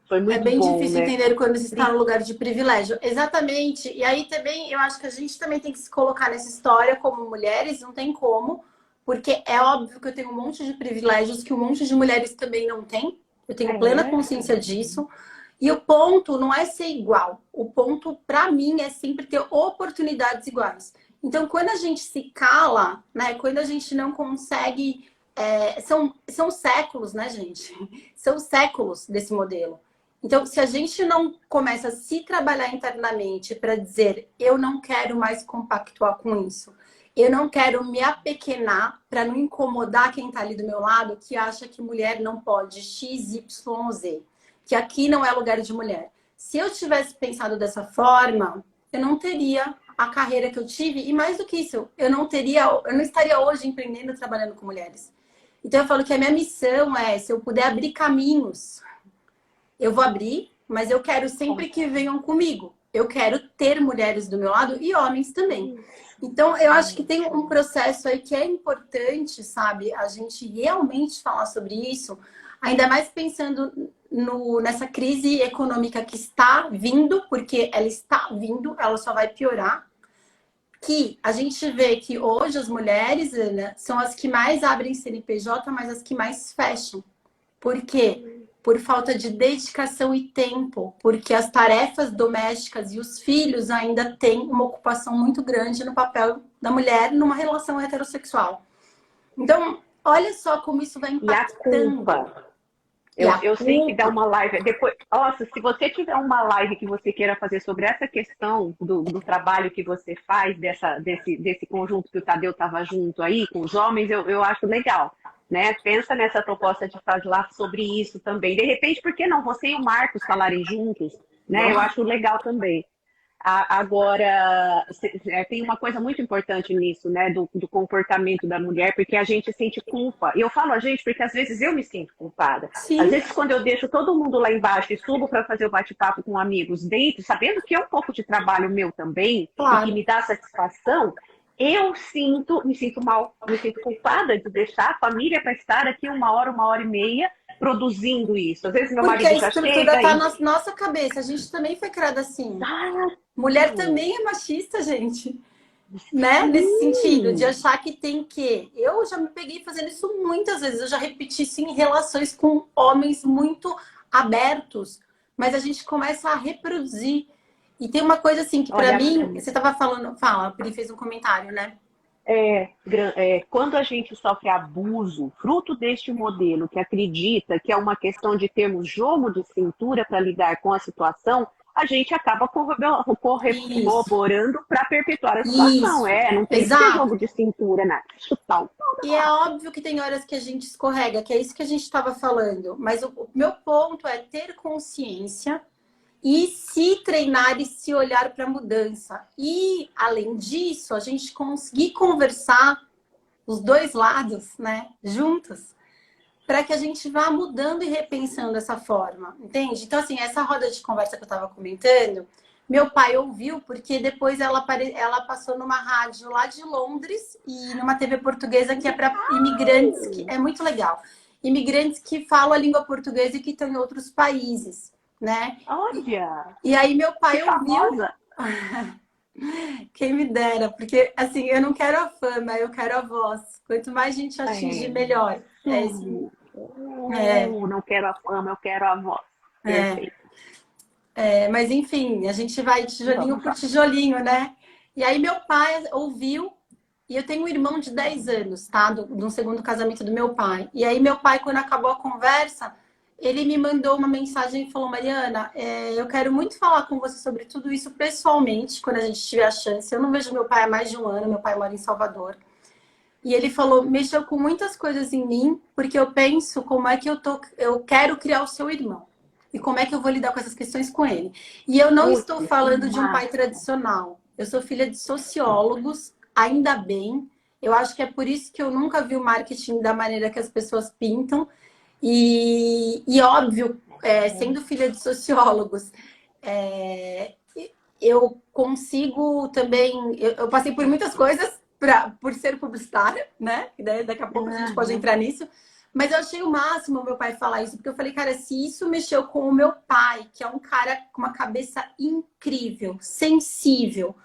[SPEAKER 3] Foi muito bom.
[SPEAKER 2] É bem difícil entender quando se está no lugar de privilégio. Exatamente. E aí também, eu acho que a gente também tem que se colocar nessa história como mulheres, não tem como, porque é óbvio que eu tenho um monte de privilégios que um monte de mulheres também não têm. Eu tenho plena consciência disso. E o ponto não é ser igual. O ponto, para mim, é sempre ter oportunidades iguais. Então, quando a gente se cala, né? Quando a gente não consegue... são séculos, né, gente? São séculos desse modelo. Então, se a gente não começa a se trabalhar internamente para dizer eu não quero mais compactuar com isso, eu não quero me apequenar para não incomodar quem está ali do meu lado que acha que mulher não pode X, Y, Z, que aqui não é lugar de mulher. Se eu tivesse pensado dessa forma, eu não teria a carreira que eu tive e mais do que isso, eu não estaria hoje empreendendo e trabalhando com mulheres. Então eu falo que a minha missão é, se eu puder abrir caminhos, eu vou abrir, mas eu quero sempre que venham comigo. Eu quero ter mulheres do meu lado e homens também. Então, eu acho que tem um processo aí que é importante, sabe? A gente realmente falar sobre isso, ainda mais pensando nessa crise econômica que está vindo, porque ela está vindo, ela só vai piorar. Que a gente vê que hoje as mulheres, Ana, são as que mais abrem CNPJ, mas as que mais fecham. Por quê? Por falta de dedicação e tempo, porque as tarefas domésticas e os filhos ainda têm uma ocupação muito grande no papel da mulher numa relação heterossexual. Então, olha só como isso vai impactando.
[SPEAKER 3] Eu sei que dá uma live. Depois, nossa, se você tiver uma live que você queira fazer sobre essa questão do trabalho que você faz, desse conjunto que o Tadeu estava junto aí, com os homens, eu acho legal. Né? Pensa nessa proposta de falar sobre isso também. De repente, por que não você e o Marcos falarem juntos? Né? Eu acho legal também. Agora, tem uma coisa muito importante nisso, né, do comportamento da mulher, porque a gente sente culpa. E eu falo a gente porque às vezes eu me sinto culpada. Às
[SPEAKER 2] Sim,
[SPEAKER 3] vezes, quando eu deixo todo mundo lá embaixo e subo para fazer o bate-papo com amigos dentro, sabendo que é um pouco de trabalho meu também, e que
[SPEAKER 2] claro.
[SPEAKER 3] me dá satisfação, me sinto mal, me sinto culpada de deixar a família para estar aqui 1 hora e meia, produzindo isso. Às vezes meu
[SPEAKER 2] Porque a
[SPEAKER 3] marido já
[SPEAKER 2] estrutura
[SPEAKER 3] chega
[SPEAKER 2] está
[SPEAKER 3] e.
[SPEAKER 2] na nossa cabeça. A gente também foi criada assim.
[SPEAKER 3] Ah,
[SPEAKER 2] Mulher também é machista, gente. Né? Nesse sentido, de
[SPEAKER 3] sim.
[SPEAKER 2] achar que tem que. Eu já me peguei fazendo isso muitas vezes. Eu já repeti isso em relações com homens muito abertos. Mas a gente começa a reproduzir. E tem uma coisa assim que, para
[SPEAKER 3] Olha,
[SPEAKER 2] mim, você estava falando. Fala, a Pri fez um comentário, né?
[SPEAKER 3] quando a gente sofre abuso, fruto deste modelo que acredita que é uma questão de termos jogo de cintura para lidar com a situação, a gente acaba
[SPEAKER 2] Isso,
[SPEAKER 3] corroborando para perpetuar a situação.
[SPEAKER 2] isso.
[SPEAKER 3] Não tem que ter
[SPEAKER 2] Exato.
[SPEAKER 3] jogo de cintura, né? Chutar o pau da
[SPEAKER 2] E é
[SPEAKER 3] barraca.
[SPEAKER 2] óbvio que tem horas que a gente escorrega, que é isso que a gente estava falando. Mas o meu ponto é ter consciência e se treinar e se olhar para a mudança. E, além disso, a gente conseguir conversar os dois lados, né, juntos, para que a gente vá mudando e repensando essa forma, entende? Então, assim, essa roda de conversa que eu estava comentando, meu pai ouviu, porque depois ela passou numa rádio lá de Londres e numa TV portuguesa que é para imigrantes, que é muito legal. Imigrantes que falam a língua portuguesa e que estão em outros países, né?
[SPEAKER 3] Olha,
[SPEAKER 2] E aí meu
[SPEAKER 3] que
[SPEAKER 2] pai ouviu,
[SPEAKER 3] famosa.
[SPEAKER 2] quem me dera, porque assim, eu não quero a fama, eu quero a voz. Quanto mais gente atingir,
[SPEAKER 3] É,
[SPEAKER 2] melhor. É isso. É,
[SPEAKER 3] não quero a fama, eu quero a voz.
[SPEAKER 2] é.
[SPEAKER 3] Perfeito.
[SPEAKER 2] Mas enfim, a gente vai tijolinho
[SPEAKER 3] Vamos
[SPEAKER 2] por
[SPEAKER 3] lá.
[SPEAKER 2] tijolinho, né? E aí meu pai ouviu, e eu tenho um irmão de 10 anos, tá? Do segundo casamento do meu pai. E aí meu pai, quando acabou a conversa, ele me mandou uma mensagem e falou, Mariana, eu quero muito falar com você sobre tudo isso pessoalmente, quando a gente tiver a chance. Eu não vejo meu pai há mais de um ano, meu pai mora em Salvador. E ele falou, mexeu com muitas coisas em mim, porque eu penso como é que eu quero criar o seu irmão. E como é que eu vou lidar com essas questões com ele. E eu não
[SPEAKER 3] Putz,
[SPEAKER 2] estou
[SPEAKER 3] que
[SPEAKER 2] falando de um pai
[SPEAKER 3] massa.
[SPEAKER 2] tradicional. Eu sou filha de sociólogos, ainda bem. Eu acho que é por isso que eu nunca vi o marketing da maneira que as pessoas pintam. E óbvio, sendo filha de sociólogos, é, eu consigo também. Eu passei por muitas coisas por ser publicitária, né? E daí, daqui a pouco a gente pode
[SPEAKER 3] Aham.
[SPEAKER 2] entrar nisso. Mas eu achei o máximo meu pai falar isso, porque eu falei, cara, se isso mexeu com o meu pai, que é um cara com uma cabeça incrível, sensível,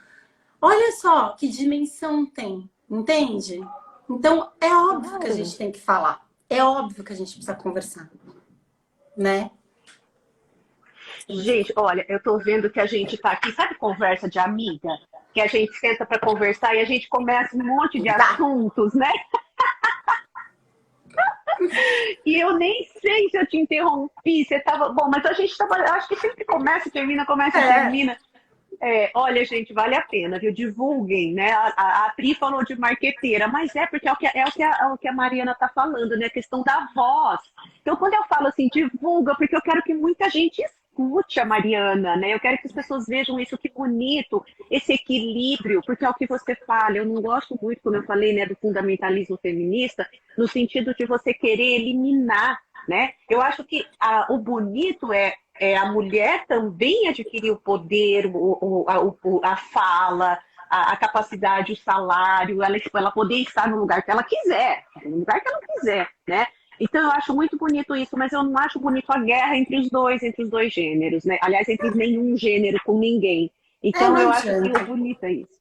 [SPEAKER 2] olha só que dimensão tem, entende? Então é óbvio que a
[SPEAKER 3] Claro.
[SPEAKER 2] gente tem que falar, é óbvio que a gente precisa conversar, né?
[SPEAKER 3] Gente, olha, eu tô vendo que a gente tá aqui, sabe conversa de amiga? Que a gente senta para conversar e a gente começa um monte de
[SPEAKER 2] Tá.
[SPEAKER 3] assuntos, né? E eu nem sei se eu te interrompi, você tava. Bom, mas a gente tava. Acho que sempre começa e
[SPEAKER 2] É,
[SPEAKER 3] termina. Olha, gente, vale a pena, viu? Divulguem, né? A Pri falou de marqueteira, mas porque é o que a Mariana tá falando, né? A questão da voz. Então, quando eu falo assim, divulga, porque eu quero que muita gente escute a Mariana, né? Eu quero que as pessoas vejam isso, que bonito, esse equilíbrio, porque é o que você fala. Eu não gosto muito, como eu falei, né, do fundamentalismo feminista, no sentido de você querer eliminar, né? Eu acho que o bonito é a mulher também adquirir o poder, a fala, a capacidade, o salário, ela poder estar no lugar que ela quiser, no lugar que ela quiser, né? Então eu acho muito bonito isso, mas eu não acho bonito a guerra entre os dois gêneros, né? Aliás, entre nenhum gênero com ninguém. Então
[SPEAKER 2] não
[SPEAKER 3] eu acho que o
[SPEAKER 2] adianta.
[SPEAKER 3] bonito é isso.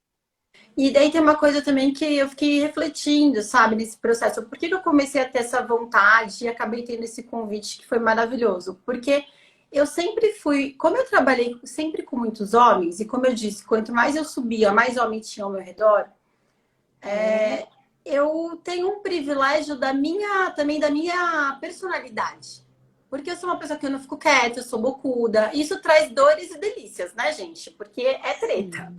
[SPEAKER 2] E daí tem uma coisa também que eu fiquei refletindo, sabe, nesse processo. Por que que eu comecei a ter essa vontade e acabei tendo esse convite que foi maravilhoso? Porque eu sempre fui, como eu trabalhei sempre com muitos homens, e como eu disse, quanto mais eu subia, mais homens tinham ao meu redor, eu tenho um privilégio também da minha personalidade. Porque eu sou uma pessoa que eu não fico quieta, eu sou bocuda. Isso traz dores e delícias, né, gente? Porque é treta.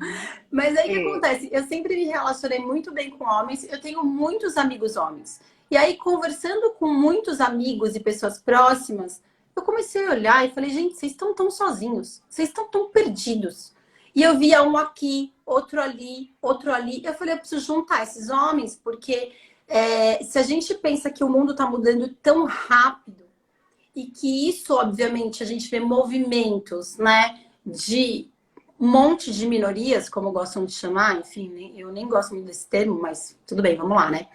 [SPEAKER 2] Mas aí o que
[SPEAKER 3] É.
[SPEAKER 2] acontece? Eu sempre me relacionei muito bem com homens, eu tenho muitos amigos homens. E aí, conversando com muitos amigos e pessoas próximas, eu comecei a olhar e falei, gente, vocês estão tão sozinhos, vocês estão tão perdidos. E eu via um aqui, outro ali, outro ali. Eu falei, eu preciso juntar esses homens, porque se a gente pensa que o mundo está mudando tão rápido, e que isso, obviamente, a gente vê movimentos, né, de um monte de minorias, como gostam de chamar, enfim, eu nem gosto muito desse termo, mas tudo bem, vamos lá, né?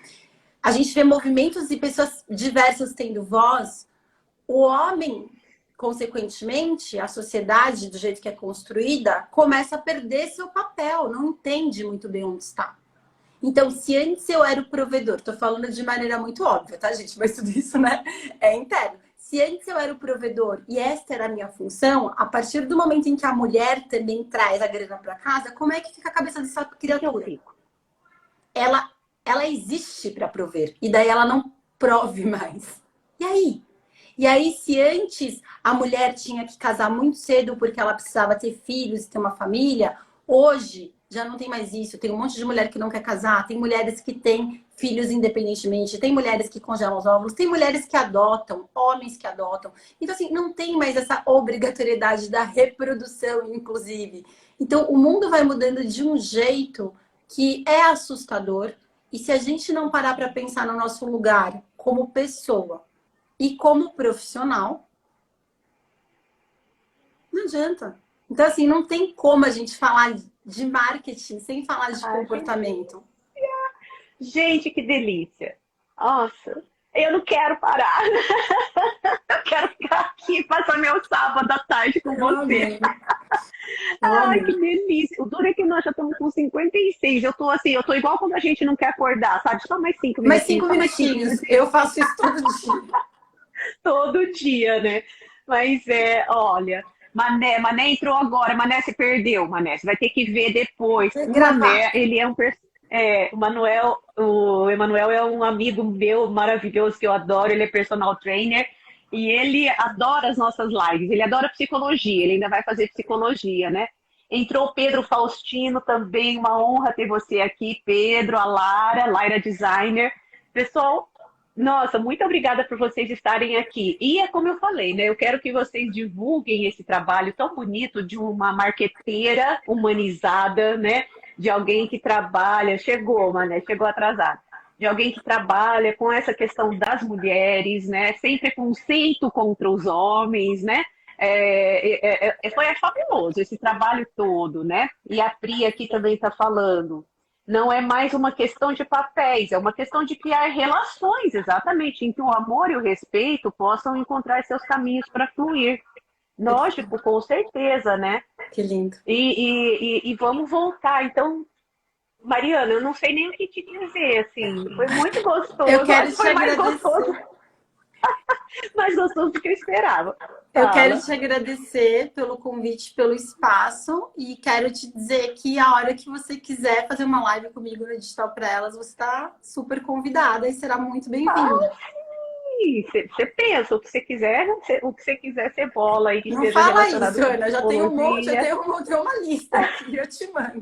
[SPEAKER 2] A gente vê movimentos e pessoas diversas tendo voz. O homem, consequentemente, a sociedade, do jeito que é construída, começa a perder seu papel, não entende muito bem onde está. Então, se antes eu era o provedor, tô falando de maneira muito óbvia, tá, gente? Mas tudo isso, né, é interno. Se antes eu era o provedor e esta era a minha função, a partir do momento em que a mulher também traz a grana para casa, como é que fica a cabeça dessa criatura? Ela, ela existe para prover, e daí ela não prove mais. E aí? E aí, se antes a mulher tinha que casar muito cedo porque ela precisava ter filhos e ter uma família, hoje já não tem mais isso. Tem um monte de mulher que não quer casar, tem mulheres que têm filhos independentemente, tem mulheres que congelam os óvulos, tem mulheres que adotam, homens que adotam. Então, assim, não tem mais essa obrigatoriedade da reprodução, inclusive. Então, o mundo vai mudando de um jeito que é assustador. E se a gente não parar para pensar no nosso lugar como pessoa e como profissional, não adianta. Então, assim, não tem como a gente falar de marketing sem falar de comportamento.
[SPEAKER 3] Gente, que delícia. Nossa, eu não quero parar. Eu quero ficar aqui e passar meu sábado à tarde com você. Ai, que delícia. O duro é que nós já estamos com 56. Eu tô assim, eu tô igual quando a gente não quer acordar, sabe? Só mais 5 minutinhos.
[SPEAKER 2] Mais 5 minutinhos. Eu faço isso todo dia.
[SPEAKER 3] Todo dia, né? Mas olha, Mané entrou agora, Mané se perdeu, Mané. Você vai ter que ver depois. O Mané, ele é um o Emanuel é um amigo meu maravilhoso que eu adoro, ele é personal trainer e ele adora as nossas lives, ele adora psicologia, ele ainda vai fazer psicologia, né? Entrou o Pedro Faustino também, uma honra ter você aqui, Pedro, a Laira Designer. Pessoal, nossa, muito obrigada por vocês estarem aqui. E é como eu falei, né? Eu quero que vocês divulguem esse trabalho tão bonito de uma marqueteira humanizada, né? De alguém que trabalha, chegou atrasado, de alguém que trabalha com essa questão das mulheres, né? Sem preconceito contra os homens, né? Foi fabuloso esse trabalho todo, né? E a Pri aqui também está falando. Não é mais uma questão de papéis, é uma questão de criar relações, exatamente, em que o amor e o respeito possam encontrar seus caminhos para fluir. Lógico, com certeza, né?
[SPEAKER 2] Que lindo.
[SPEAKER 3] E vamos voltar. Então, Mariana, eu não sei nem o que te dizer, assim, foi muito gostoso.
[SPEAKER 2] Eu quero te
[SPEAKER 3] agradecer. Mais gostoso do que eu esperava.
[SPEAKER 2] Eu quero te agradecer pelo convite, pelo espaço e quero te dizer que a hora que você quiser fazer uma live comigo no Digital para Elas, você está super convidada e será muito bem-vinda.
[SPEAKER 3] Você pensa, o que você quiser você bola aí que
[SPEAKER 2] não
[SPEAKER 3] seja
[SPEAKER 2] fala
[SPEAKER 3] relacionado
[SPEAKER 2] isso, Ana, já tenho um monte,
[SPEAKER 3] eu
[SPEAKER 2] tenho uma lista aqui, eu te mando.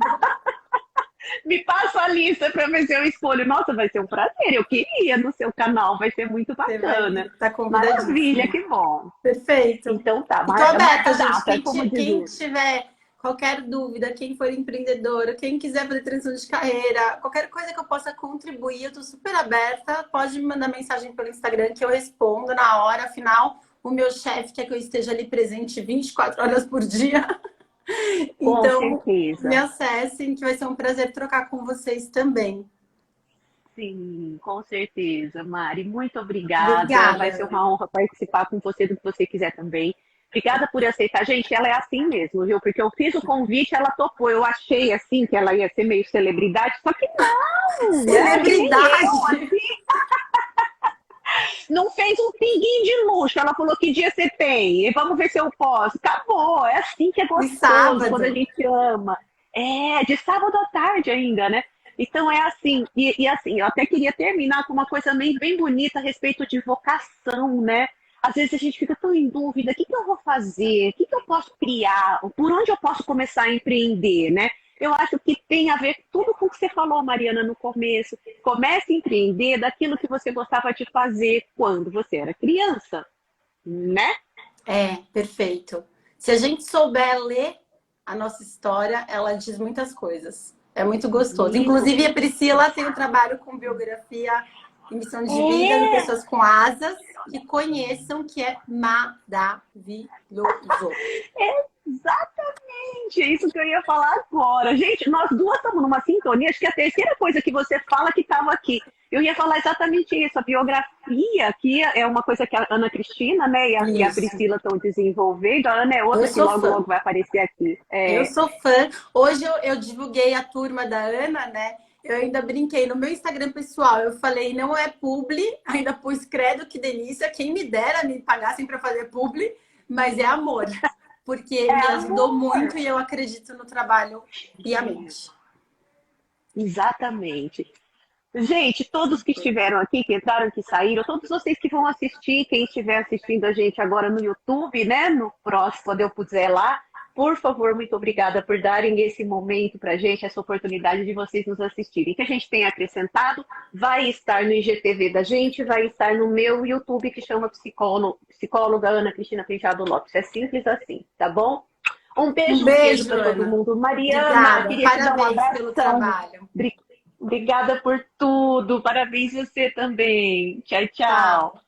[SPEAKER 3] Me passa a lista para ver se eu escolho. Nossa, vai ser um prazer. Eu queria no seu canal, vai ser muito bacana.
[SPEAKER 2] Tá convidadíssima.
[SPEAKER 3] Maravilha, que bom.
[SPEAKER 2] Perfeito.
[SPEAKER 3] Então tá.
[SPEAKER 2] Estou aberta, gente. Quem tiver qualquer dúvida, quem for empreendedora, quem quiser fazer transição de carreira, qualquer coisa que eu possa contribuir, eu estou super aberta. Pode me mandar mensagem pelo Instagram que eu respondo na hora. Afinal, o meu chefe quer que eu esteja ali presente 24 horas por dia. Então, me acessem, que vai ser um prazer trocar com vocês também.
[SPEAKER 3] Sim, com certeza, Mari. Muito obrigada. Vai ser uma honra participar com você do que você quiser também. Obrigada por aceitar. Gente, ela é assim mesmo, viu? Porque eu fiz o convite, ela topou. Eu achei, assim, que ela ia ser meio celebridade, só que não!
[SPEAKER 2] Celebridade!
[SPEAKER 3] Não fez um pinguinho de luxo. Ela falou que dia você tem. E vamos ver se eu posso. Acabou. É assim que é gostoso quando a gente ama. De sábado à tarde ainda, né? Então é assim. E assim, eu até queria terminar com uma coisa bem bonita a respeito de vocação, né? às vezes a gente fica tão em dúvida, o que que eu vou fazer? O que que eu posso criar? Por onde eu posso começar a empreender, né? Eu acho que tem a ver tudo com o que você falou, Mariana, no começo. Comece a empreender daquilo que você gostava de fazer quando você era criança, né?
[SPEAKER 2] É, perfeito. Se a gente souber ler a nossa história, ela diz muitas coisas. É muito gostoso. Inclusive, a Priscila tem um trabalho com biografia e missão de vida de pessoas com asas que conheçam, que é maravilhoso.
[SPEAKER 3] Exatamente, é isso que eu ia falar agora. Gente, nós duas estamos numa sintonia. Acho que a terceira coisa que você fala que estava aqui. Eu ia falar exatamente isso. A biografia, que é uma coisa que a Ana Cristina, né, e a Priscila estão desenvolvendo. A Ana é outra que logo vai aparecer aqui.
[SPEAKER 2] Eu sou fã. Hoje eu divulguei a turma da Ana, né? Eu ainda brinquei no meu Instagram pessoal. Eu falei, não é publi, ainda pus credo, que delícia. Quem me dera me pagassem para fazer publi, mas é amor. Porque me ajudou muito e eu acredito no trabalho piamente.
[SPEAKER 3] Exatamente. Gente, todos que estiveram aqui, que entraram, que saíram, todos vocês que vão assistir, quem estiver assistindo a gente agora no YouTube, né, no próximo, quando eu puser lá, por favor, muito obrigada por darem esse momento pra gente, essa oportunidade de vocês nos assistirem. O que a gente tem acrescentado vai estar no IGTV da gente, vai estar no meu YouTube, que chama Psicóloga Ana Cristina Penteado Lopes. É simples assim, tá bom? Um beijo para todo mundo. Mariana,
[SPEAKER 2] obrigada.
[SPEAKER 3] queria te dar um
[SPEAKER 2] Parabéns
[SPEAKER 3] abração.
[SPEAKER 2] pelo trabalho.
[SPEAKER 3] Obrigada por tudo. Parabéns você também. Tchau, tchau.